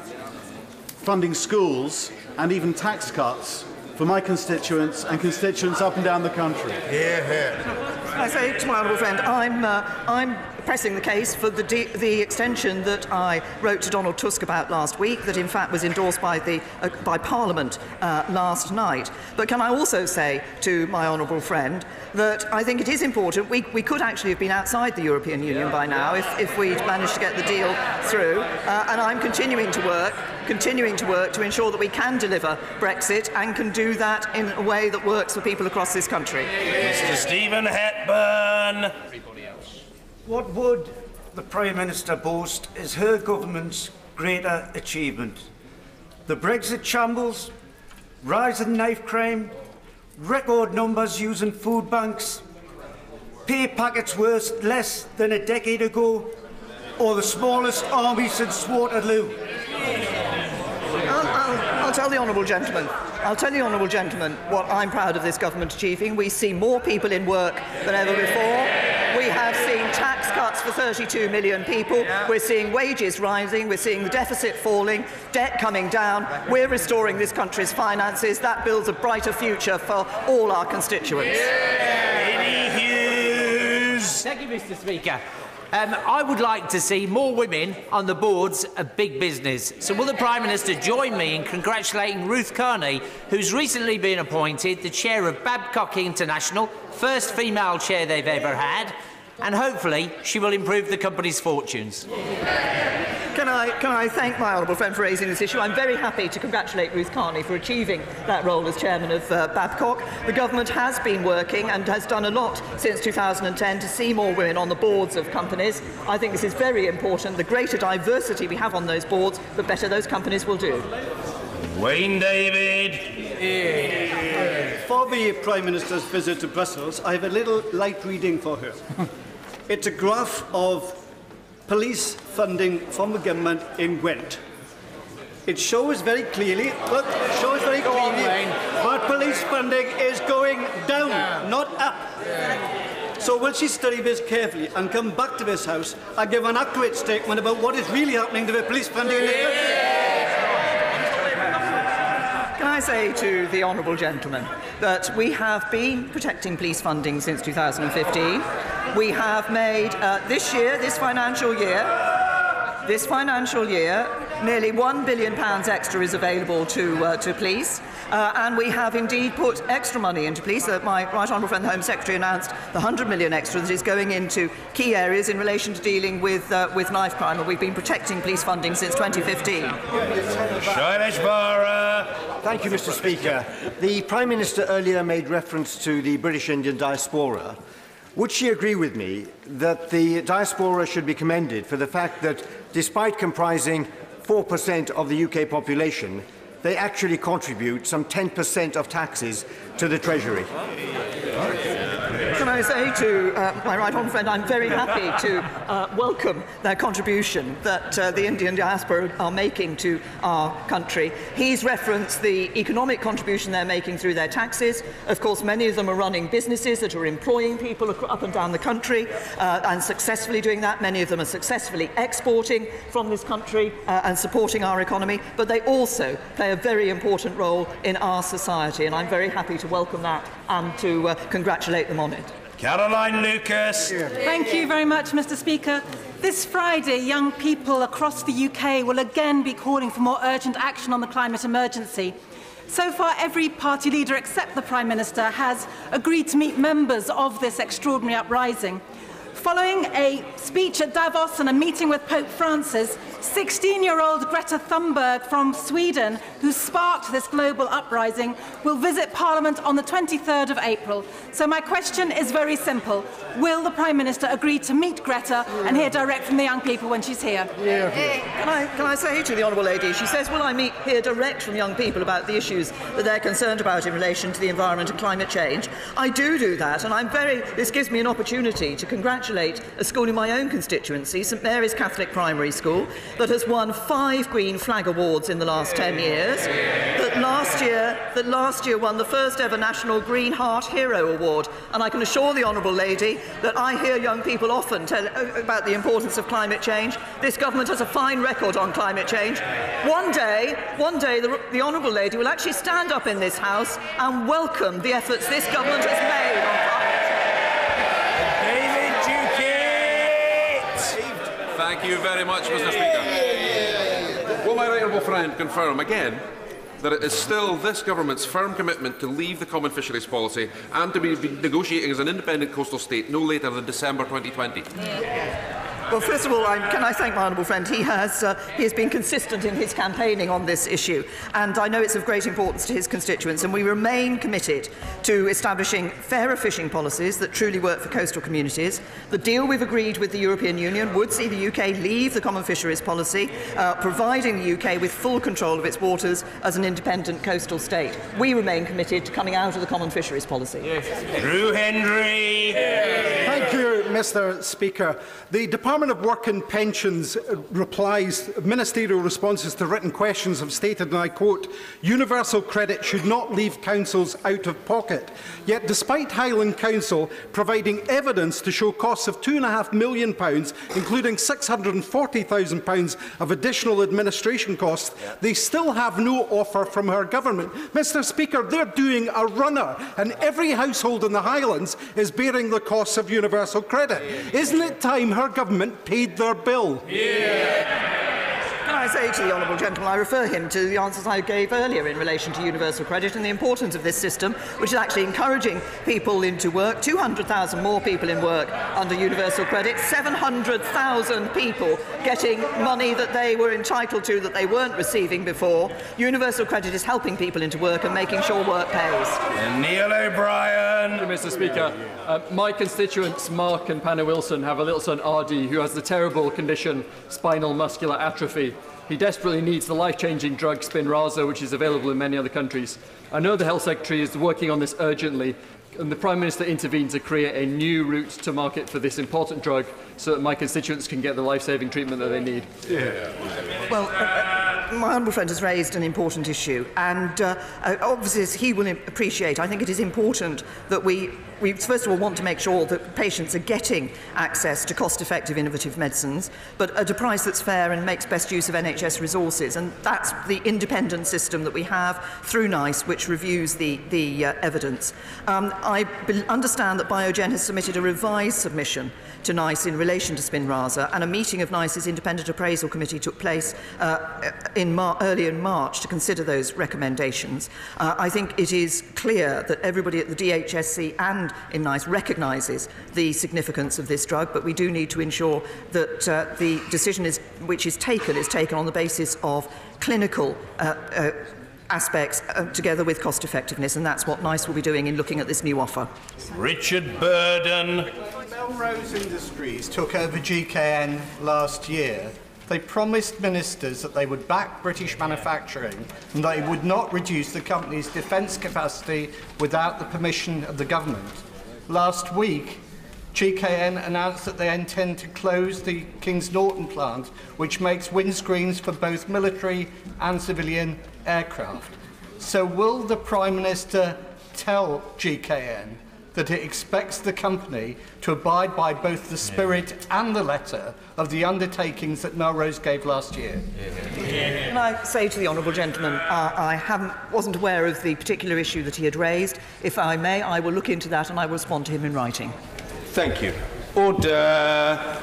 funding schools, and even tax cuts for my constituents and constituents up and down the country? I say to my honourable friend, I'm pressing the case for the extension that I wrote to Donald Tusk about last week, that in fact was endorsed by Parliament last night. But can I also say to my honourable friend that I think it is important. We could actually have been outside the European Union by now if we'd managed to get the deal through. And I'm continuing to work to ensure that we can deliver Brexit and can do that in a way that works for people across this country. Mr. Stephen Hepburn. What would the Prime Minister boast is her government's greater achievement? The Brexit shambles, rise in knife crime, record numbers using food banks, pay packets worth less than a decade ago, or the smallest army since Waterloo? I'll tell the honourable gentleman. I'll tell the honourable gentleman what I'm proud of this government achieving. We see more people in work than ever before. We have seen tax cuts for 32 million people. We're seeing wages rising. We're seeing the deficit falling, debt coming down. We're restoring this country's finances. That builds a brighter future for all our constituents. Thank you, Mr. Speaker. I would like to see more women on the boards of big business. So will the Prime Minister join me in congratulating Ruth Carney, who's recently been appointed the chair of Babcock International, first female chair they've ever had, and hopefully she will improve the company's fortunes. Can I thank my honourable friend for raising this issue? I'm very happy to congratulate Ruth Carney for achieving that role as chairman of Babcock. The government has been working and has done a lot since 2010 to see more women on the boards of companies. I think this is very important. The greater diversity we have on those boards, the better those companies will do. Wayne David. For the Prime Minister's visit to Brussels, I have a little light reading for her. It's a graph of police funding from the government in Gwent. It shows very clearly, that police funding is going down, not up. So will she study this carefully and come back to this House and give an accurate statement about what is really happening to the police funding in the country? Can I say to the honourable gentleman that we have been protecting police funding since 2015. We have made this financial year, nearly £1 billion extra is available to police, and we have indeed put extra money into police. My right honourable friend, the Home Secretary, announced the £100 million extra that is going into key areas in relation to dealing with knife crime, and we've been protecting police funding since 2015. Shailesh Bara. Thank you, Mr. Speaker. The Prime Minister earlier made reference to the British Indian diaspora. Would she agree with me that the diaspora should be commended for the fact that, despite comprising 4% of the UK population, they actually contribute some 10% of taxes to the Treasury? Can I say to my right honourable friend, I'm very happy to welcome their contribution that the Indian diaspora are making to our country. He's referenced the economic contribution they're making through their taxes. Of course, many of them are running businesses that are employing people up and down the country and successfully doing that. Many of them are successfully exporting from this country and supporting our economy. But they also play a very important role in our society, and I'm very happy to welcome that and to congratulate them on it. Caroline Lucas. Thank you very much, Mr. Speaker. This Friday, young people across the UK will again be calling for more urgent action on the climate emergency. So far, every party leader except the Prime Minister has agreed to meet members of this extraordinary uprising. Following a speech at Davos and a meeting with Pope Francis, 16-year-old Greta Thunberg from Sweden, who sparked this global uprising, will visit Parliament on the 23rd of April. So my question is very simple. Will the Prime Minister agree to meet Greta and hear direct from the young people when she's here? Can I say to the Honourable Lady, she says, will I hear direct from young people about the issues that they're concerned about in relation to the environment and climate change? I do that, and this gives me an opportunity to congratulate a school in my own constituency, St Mary's Catholic Primary School, that has won 5 Green Flag Awards in the last 10 years, that last year won the first ever National Green Heart Hero Award. And I can assure the Honourable Lady that I hear young people often tell about the importance of climate change. This government has a fine record on climate change. One day, the Honourable Lady will actually stand up in this House and welcome the efforts this government has made on climate change. Thank you very much, Mr. Speaker. Will my right honourable friend confirm again that it is still this government's firm commitment to leave the common fisheries policy and to be negotiating as an independent coastal state no later than December 2020? Well, first of all, can I thank my honourable friend? He has been consistent in his campaigning on this issue, and I know it's of great importance to his constituents, and we remain committed to establishing fairer fishing policies that truly work for coastal communities. The deal we've agreed with the European Union would see the UK leave the common fisheries policy, providing the UK with full control of its waters as an independent coastal state. We remain committed to coming out of the common fisheries policy. Drew Henry. Thank you, Mr. Speaker. The Department of Work and Pensions ministerial responses to written questions have stated, and I quote, "Universal credit should not leave councils out of pocket." Yet, despite Highland Council providing evidence to show costs of £2.5 million, including £640,000 of additional administration costs, they still have no offer from our government. Mr. Speaker, they're doing a runner, and every household in the Highlands is bearing the costs of universal credit. Isn't it time her government paid their bill? Can I say to the honourable gentleman, I refer him to the answers I gave earlier in relation to universal credit and the importance of this system, which is actually encouraging people into work. 200,000 more people in work under universal credit, 700,000 people getting money that they were entitled to that they weren't receiving before. Universal credit is helping people into work and making sure work pays. And Neil O'Brien. Thank you, Mr. Speaker. My constituents, Mark and Panna Wilson, have a little son, Ardy, who has the terrible condition spinal muscular atrophy. He desperately needs the life-changing drug Spinraza, which is available in many other countries. I know the Health Secretary is working on this urgently, and the Prime Minister intervened to create a new route to market for this important drug so that my constituents can get the life-saving treatment that they need. Well, my honourable friend has raised an important issue, and obviously, as he will appreciate, I think it is important that we first of all want to make sure that patients are getting access to cost-effective, innovative medicines, but at a price that's fair and makes best use of NHS resources. And that's the independent system that we have through NICE, which reviews the evidence. I understand that Biogen has submitted a revised submission to NICE in relation to Spinraza, and a meeting of NICE's Independent Appraisal Committee took place early in March to consider those recommendations. I think it is clear that everybody at the DHSC and in NICE recognises the significance of this drug, but we do need to ensure that the decision which is taken on the basis of clinical aspects together with cost effectiveness, and that's what NICE will be doing in looking at this new offer. Richard Burden. Melrose Industries took over GKN last year. They promised ministers that they would back British manufacturing and that they would not reduce the company's defence capacity without the permission of the government. Last week, GKN announced that they intend to close the Kings Norton plant, which makes windscreens for both military and civilian aircraft. So will the Prime Minister tell GKN that it expects the company to abide by both the spirit and the letter of the undertakings that Melrose gave last year? Can I say to the honourable gentleman, I wasn't aware of the particular issue that he had raised. If I may, I will look into that and I will respond to him in writing. Thank you. Order.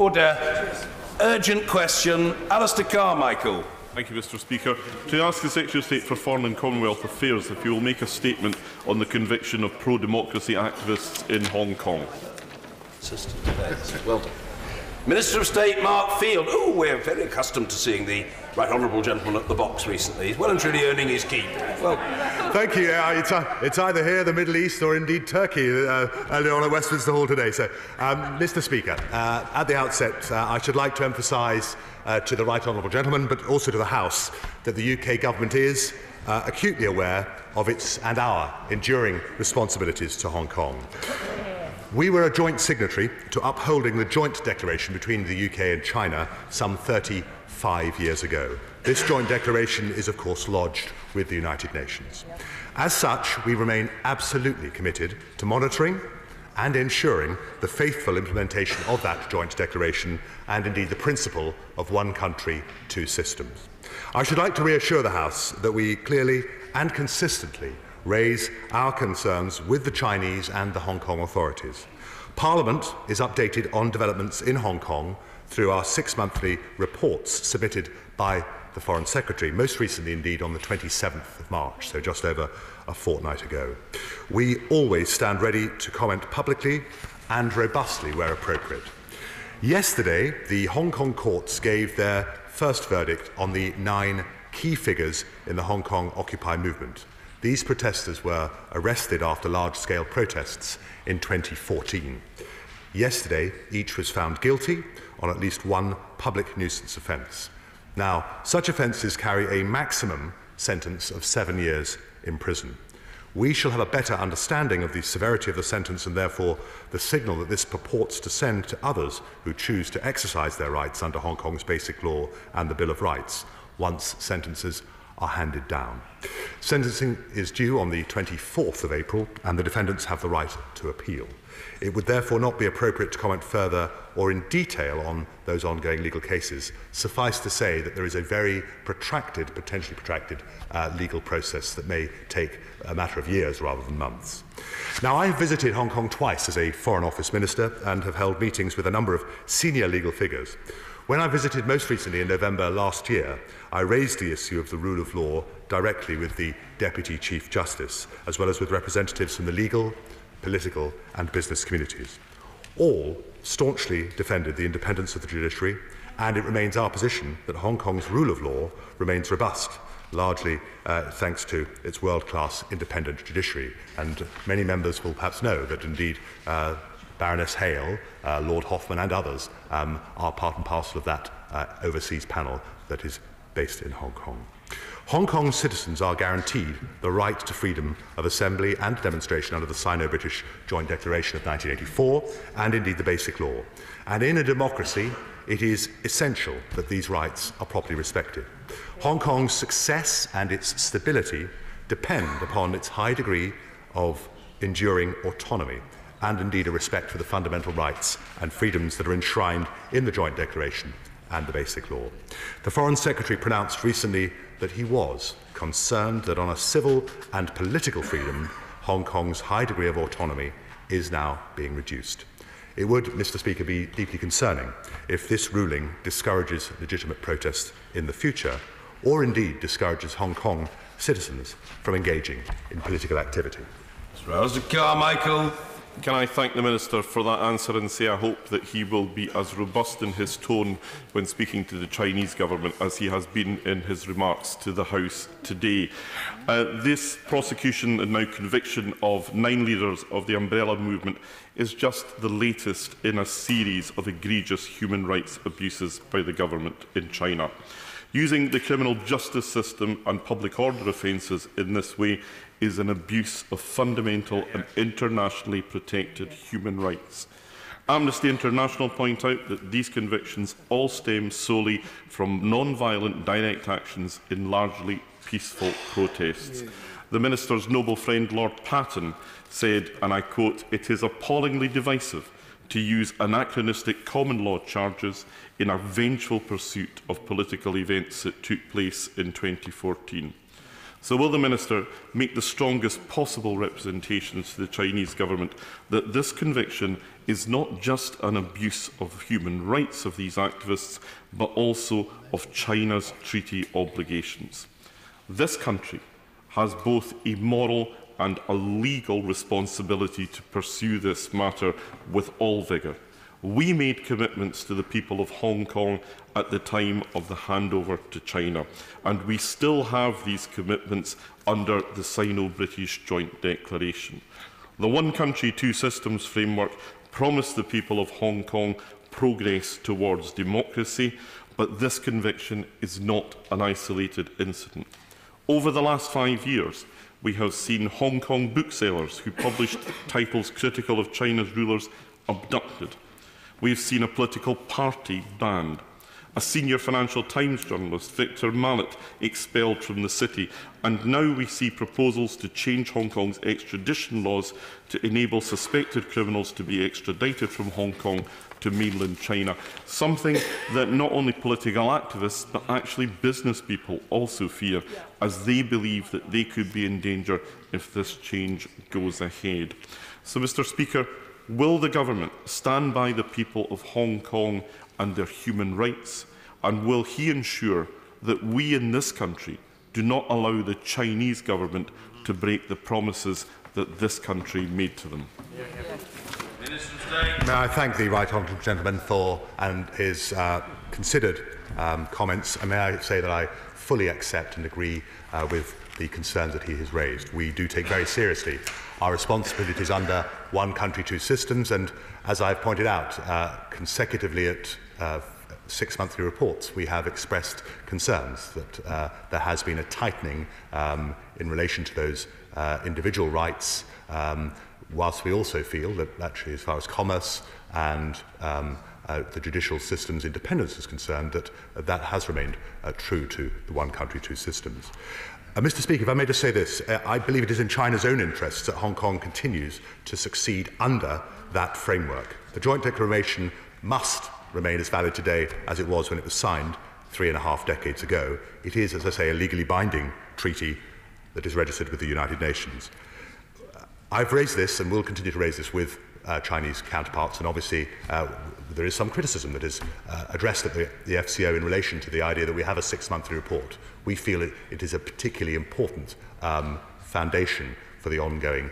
Order. Urgent question. Alistair Carmichael. Thank you, Mr. Speaker. To ask the Secretary of State for Foreign and Commonwealth Affairs if he will make a statement on the conviction of pro-democracy activists in Hong Kong. Well done. Minister of State Mark Field. Oh, we're very accustomed to seeing the right honourable gentleman at the box recently. He's well and truly earning his keep. Well, thank you. It's either here, the Middle East, or indeed Turkey earlier on at Westminster Hall today. So, Mr. Speaker, at the outset, I should like to emphasise to the right honourable gentleman, but also to the House, that the UK government is acutely aware of its and our enduring responsibilities to Hong Kong. We were a joint signatory to upholding the joint declaration between the UK and China some 35 years ago. This joint declaration is, of course, lodged with the United Nations. As such, we remain absolutely committed to monitoring and ensuring the faithful implementation of that joint declaration and indeed the principle of one country, two systems. I should like to reassure the House that we clearly and consistently raise our concerns with the Chinese and the Hong Kong authorities. Parliament is updated on developments in Hong Kong through our 6-monthly reports submitted by the Foreign Secretary, most recently indeed on the 27th of March, so just over a fortnight ago. We always stand ready to comment publicly and robustly where appropriate. Yesterday, the Hong Kong courts gave their first verdict on the 9 key figures in the Hong Kong Occupy movement. These protesters were arrested after large-scale protests in 2014. Yesterday, each was found guilty on at least one public nuisance offence. Now, such offences carry a maximum sentence of 7 years in prison. We shall have a better understanding of the severity of the sentence and therefore the signal that this purports to send to others who choose to exercise their rights under Hong Kong's Basic Law and the Bill of Rights once sentences are handed down. Sentencing is due on the 24th of April and the defendants have the right to appeal. It would therefore not be appropriate to comment further or in detail on those ongoing legal cases. Suffice to say that there is a very protracted, potentially protracted legal process that may take a matter of years rather than months. Now, I have visited Hong Kong twice as a Foreign Office Minister and have held meetings with a number of senior legal figures. When I visited most recently in November last year, I raised the issue of the rule of law directly with the Deputy Chief Justice, as well as with representatives from the legal, political and business communities. All staunchly defended the independence of the judiciary, and it remains our position that Hong Kong's rule of law remains robust, largely thanks to its world-class independent judiciary. And many members will perhaps know that indeed Baroness Hale, Lord Hoffman and others are part and parcel of that overseas panel that is based in Hong Kong. Hong Kong citizens are guaranteed the right to freedom of assembly and demonstration under the Sino-British Joint Declaration of 1984 and indeed the Basic Law. And in a democracy, it is essential that these rights are properly respected. Hong Kong's success and its stability depend upon its high degree of enduring autonomy and indeed a respect for the fundamental rights and freedoms that are enshrined in the Joint Declaration and the Basic Law. The Foreign Secretary pronounced recently that he was concerned that on a civil and political freedom, Hong Kong's high degree of autonomy is now being reduced. It would, Mr. Speaker, be deeply concerning if this ruling discourages legitimate protest in the future or indeed discourages Hong Kong citizens from engaging in political activity. Mr. Carmichael. Can I thank the Minister for that answer and say I hope that he will be as robust in his tone when speaking to the Chinese government as he has been in his remarks to the House today. This prosecution and now conviction of 9 leaders of the Umbrella Movement is just the latest in a series of egregious human rights abuses by the government in China. Using the criminal justice system and public order offences in this way is an abuse of fundamental and internationally protected human rights. Amnesty International point out that these convictions all stem solely from non-violent direct actions in largely peaceful protests. The Minister's noble friend Lord Patten said, and I quote, "It is appallingly divisive to use anachronistic common law charges in a vengeful pursuit of political events that took place in 2014. So will the Minister make the strongest possible representations to the Chinese government that this conviction is not just an abuse of human rights of these activists, but also of China's treaty obligations? This country has both a moral and a legal responsibility to pursue this matter with all vigour. We made commitments to the people of Hong Kong at the time of the handover to China, and we still have these commitments under the Sino-British Joint Declaration. The One Country, Two Systems framework promised the people of Hong Kong progress towards democracy, but this conviction is not an isolated incident. Over the last 5 years, we have seen Hong Kong booksellers who published titles critical of China's rulers abducted. We've seen a political party banned, a senior Financial Times journalist, Victor Mallet, expelled from the city, and now we see proposals to change Hong Kong's extradition laws to enable suspected criminals to be extradited from Hong Kong to mainland China, something that not only political activists but actually business people also fear, as they believe that they could be in danger if this change goes ahead. So, Mr. Speaker, will the government stand by the people of Hong Kong and their human rights, and will he ensure that we in this country do not allow the Chinese government to break the promises that this country made to them? May I thank the right honourable gentleman for his considered comments, and may I say that I fully accept and agree with the concerns that he has raised. We do take very seriously our responsibilities under One Country, Two Systems, and as I've pointed out, consecutively at 6 monthly reports, we have expressed concerns that there has been a tightening in relation to those individual rights, whilst we also feel that actually as far as commerce and the judicial system's independence is concerned, that has remained true to the One Country, Two Systems. Mr. Speaker, if I may just say this, I believe it is in China's own interests that Hong Kong continues to succeed under that framework. The Joint Declaration must remain as valid today as it was when it was signed 3.5 decades ago. It is, as I say, a legally binding treaty that is registered with the United Nations. I've raised this and will continue to raise this with Chinese counterparts, and obviously there is some criticism that is addressed at the FCO in relation to the idea that we have a 6-monthly report. We feel it is a particularly important foundation for the ongoing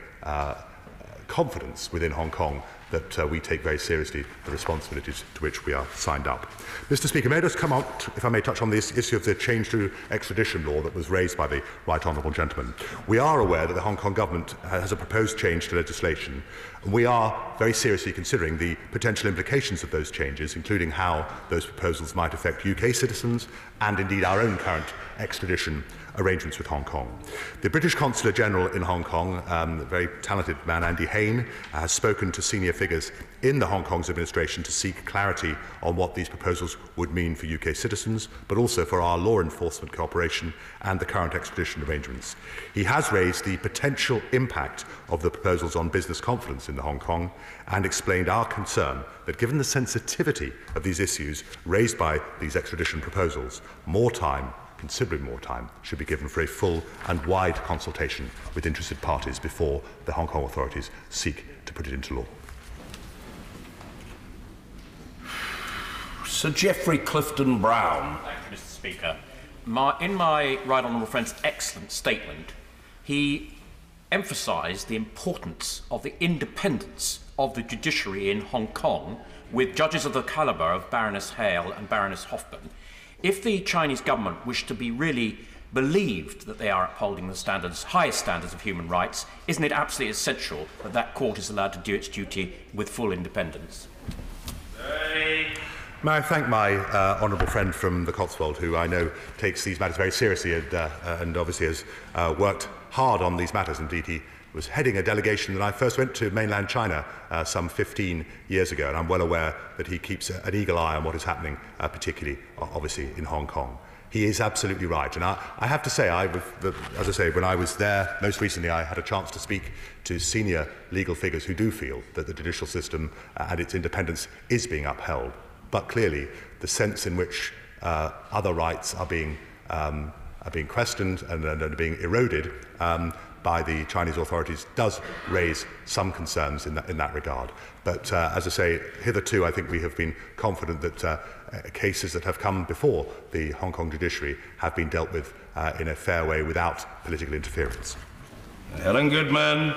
confidence within Hong Kong that we take very seriously the responsibilities to which we are signed up. Mr. Speaker, may I just come out, if I may touch on this issue of the change to extradition law that was raised by the right honourable gentleman. We are aware that the Hong Kong government has a proposed change to legislation, and we are very seriously considering the potential implications of those changes, including how those proposals might affect UK citizens and indeed our own current extradition arrangements with Hong Kong. The British Consular General in Hong Kong, the very talented man Andy Hayne, has spoken to senior figures in the Hong Kong's administration to seek clarity on what these proposals would mean for UK citizens, but also for our law enforcement cooperation and the current extradition arrangements. He has raised the potential impact of the proposals on business confidence in Hong Kong and explained our concern that given the sensitivity of these issues raised by these extradition proposals, more time, considerably more time, should be given for a full and wide consultation with interested parties before the Hong Kong authorities seek to put it into law. Sir Geoffrey Clifton Brown. Thank you, Mr. Speaker. In my right honourable friend's excellent statement, he emphasised the importance of the independence of the judiciary in Hong Kong with judges of the calibre of Baroness Hale and Baroness Hoffman. If the Chinese government wish to be really believed that they are upholding the standards, highest standards of human rights, isn't it absolutely essential that that court is allowed to do its duty with full independence? May I thank my honourable friend from the Cotswold, who I know takes these matters very seriously and obviously has worked hard on these matters. Indeed, he was heading a delegation when I first went to mainland China some 15 years ago, and I'm well aware that he keeps an eagle eye on what is happening, particularly, obviously, in Hong Kong. He is absolutely right, and I have to say, as I say, when I was there most recently, I had a chance to speak to senior legal figures who do feel that the judicial system and its independence is being upheld. But clearly, the sense in which other rights are being being questioned and being eroded by the Chinese authorities does raise some concerns in that regard. But as I say, hitherto I think we have been confident that cases that have come before the Hong Kong judiciary have been dealt with in a fair way without political interference. Helen Goodman.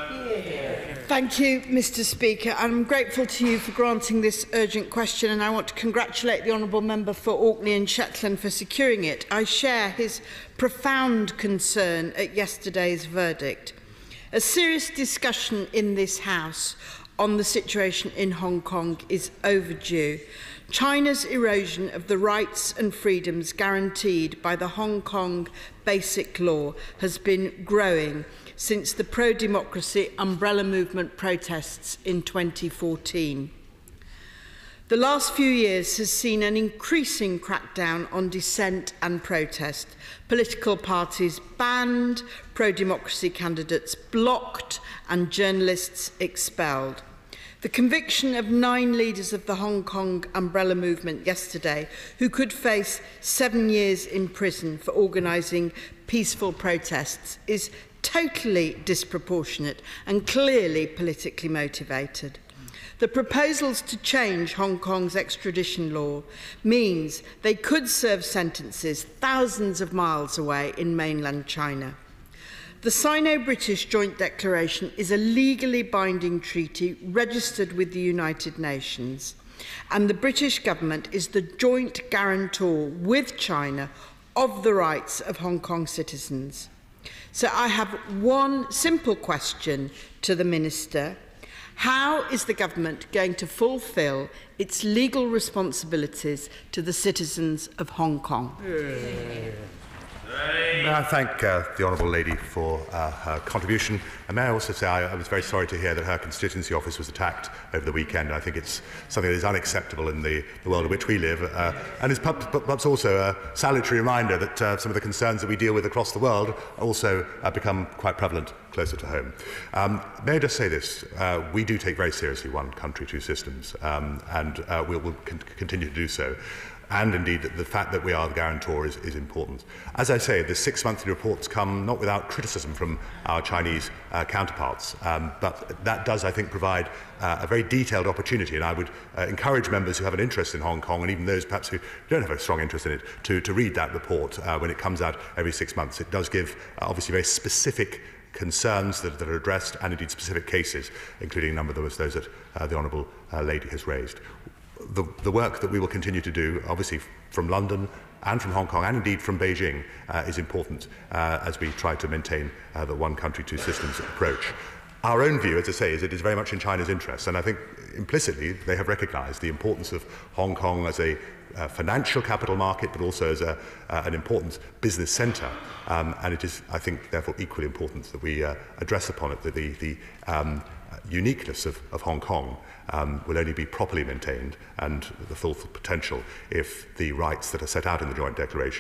Thank you, Mr. Speaker. I'm grateful to you for granting this urgent question, and I want to congratulate the honourable member for Orkney and Shetland for securing it. I share his profound concern at yesterday's verdict. A serious discussion in this House on the situation in Hong Kong is overdue. China's erosion of the rights and freedoms guaranteed by the Hong Kong Basic Law has been growing since the pro-democracy umbrella movement protests in 2014. The last few years has seen an increasing crackdown on dissent and protest. Political parties banned, pro-democracy candidates blocked, and journalists expelled. The conviction of 9 leaders of the Hong Kong umbrella movement yesterday, who could face 7 years in prison for organising peaceful protests, is totally disproportionate and clearly politically motivated. The proposals to change Hong Kong's extradition law means they could serve sentences thousands of miles away in mainland China. The Sino-British Joint Declaration is a legally binding treaty registered with the United Nations, and the British government is the joint guarantor with China of the rights of Hong Kong citizens. So I have one simple question to the Minister. How is the government going to fulfil its legal responsibilities to the citizens of Hong Kong? May I thank the Honourable Lady for her contribution, and may I also say I was very sorry to hear that her constituency office was attacked over the weekend. I think it's something that is unacceptable in the world in which we live, and is perhaps also a salutary reminder that some of the concerns that we deal with across the world also become quite prevalent closer to home. May I just say this, we do take very seriously one country, two systems, and we'll continue to do so. And indeed, the fact that we are the guarantor is important. As I say, the 6-monthly reports come not without criticism from our Chinese counterparts, but that does, I think, provide a very detailed opportunity, and I would encourage members who have an interest in Hong Kong, and even those perhaps who don't have a strong interest in it, to read that report when it comes out every 6 months. It does give, obviously, very specific concerns that are addressed, and indeed specific cases, including a number of those that the Honourable Lady has raised. The work that we will continue to do, obviously from London and from Hong Kong and indeed from Beijing, is important as we try to maintain the one country, two systems approach. Our own view, as I say, is it is very much in China's interest, and I think implicitly they have recognised the importance of Hong Kong as a financial capital market, but also as an important business centre, and it is, I think, therefore equally important that we address upon it that the uniqueness of Hong Kong will only be properly maintained and the full potential if the rights that are set out in the Joint Declaration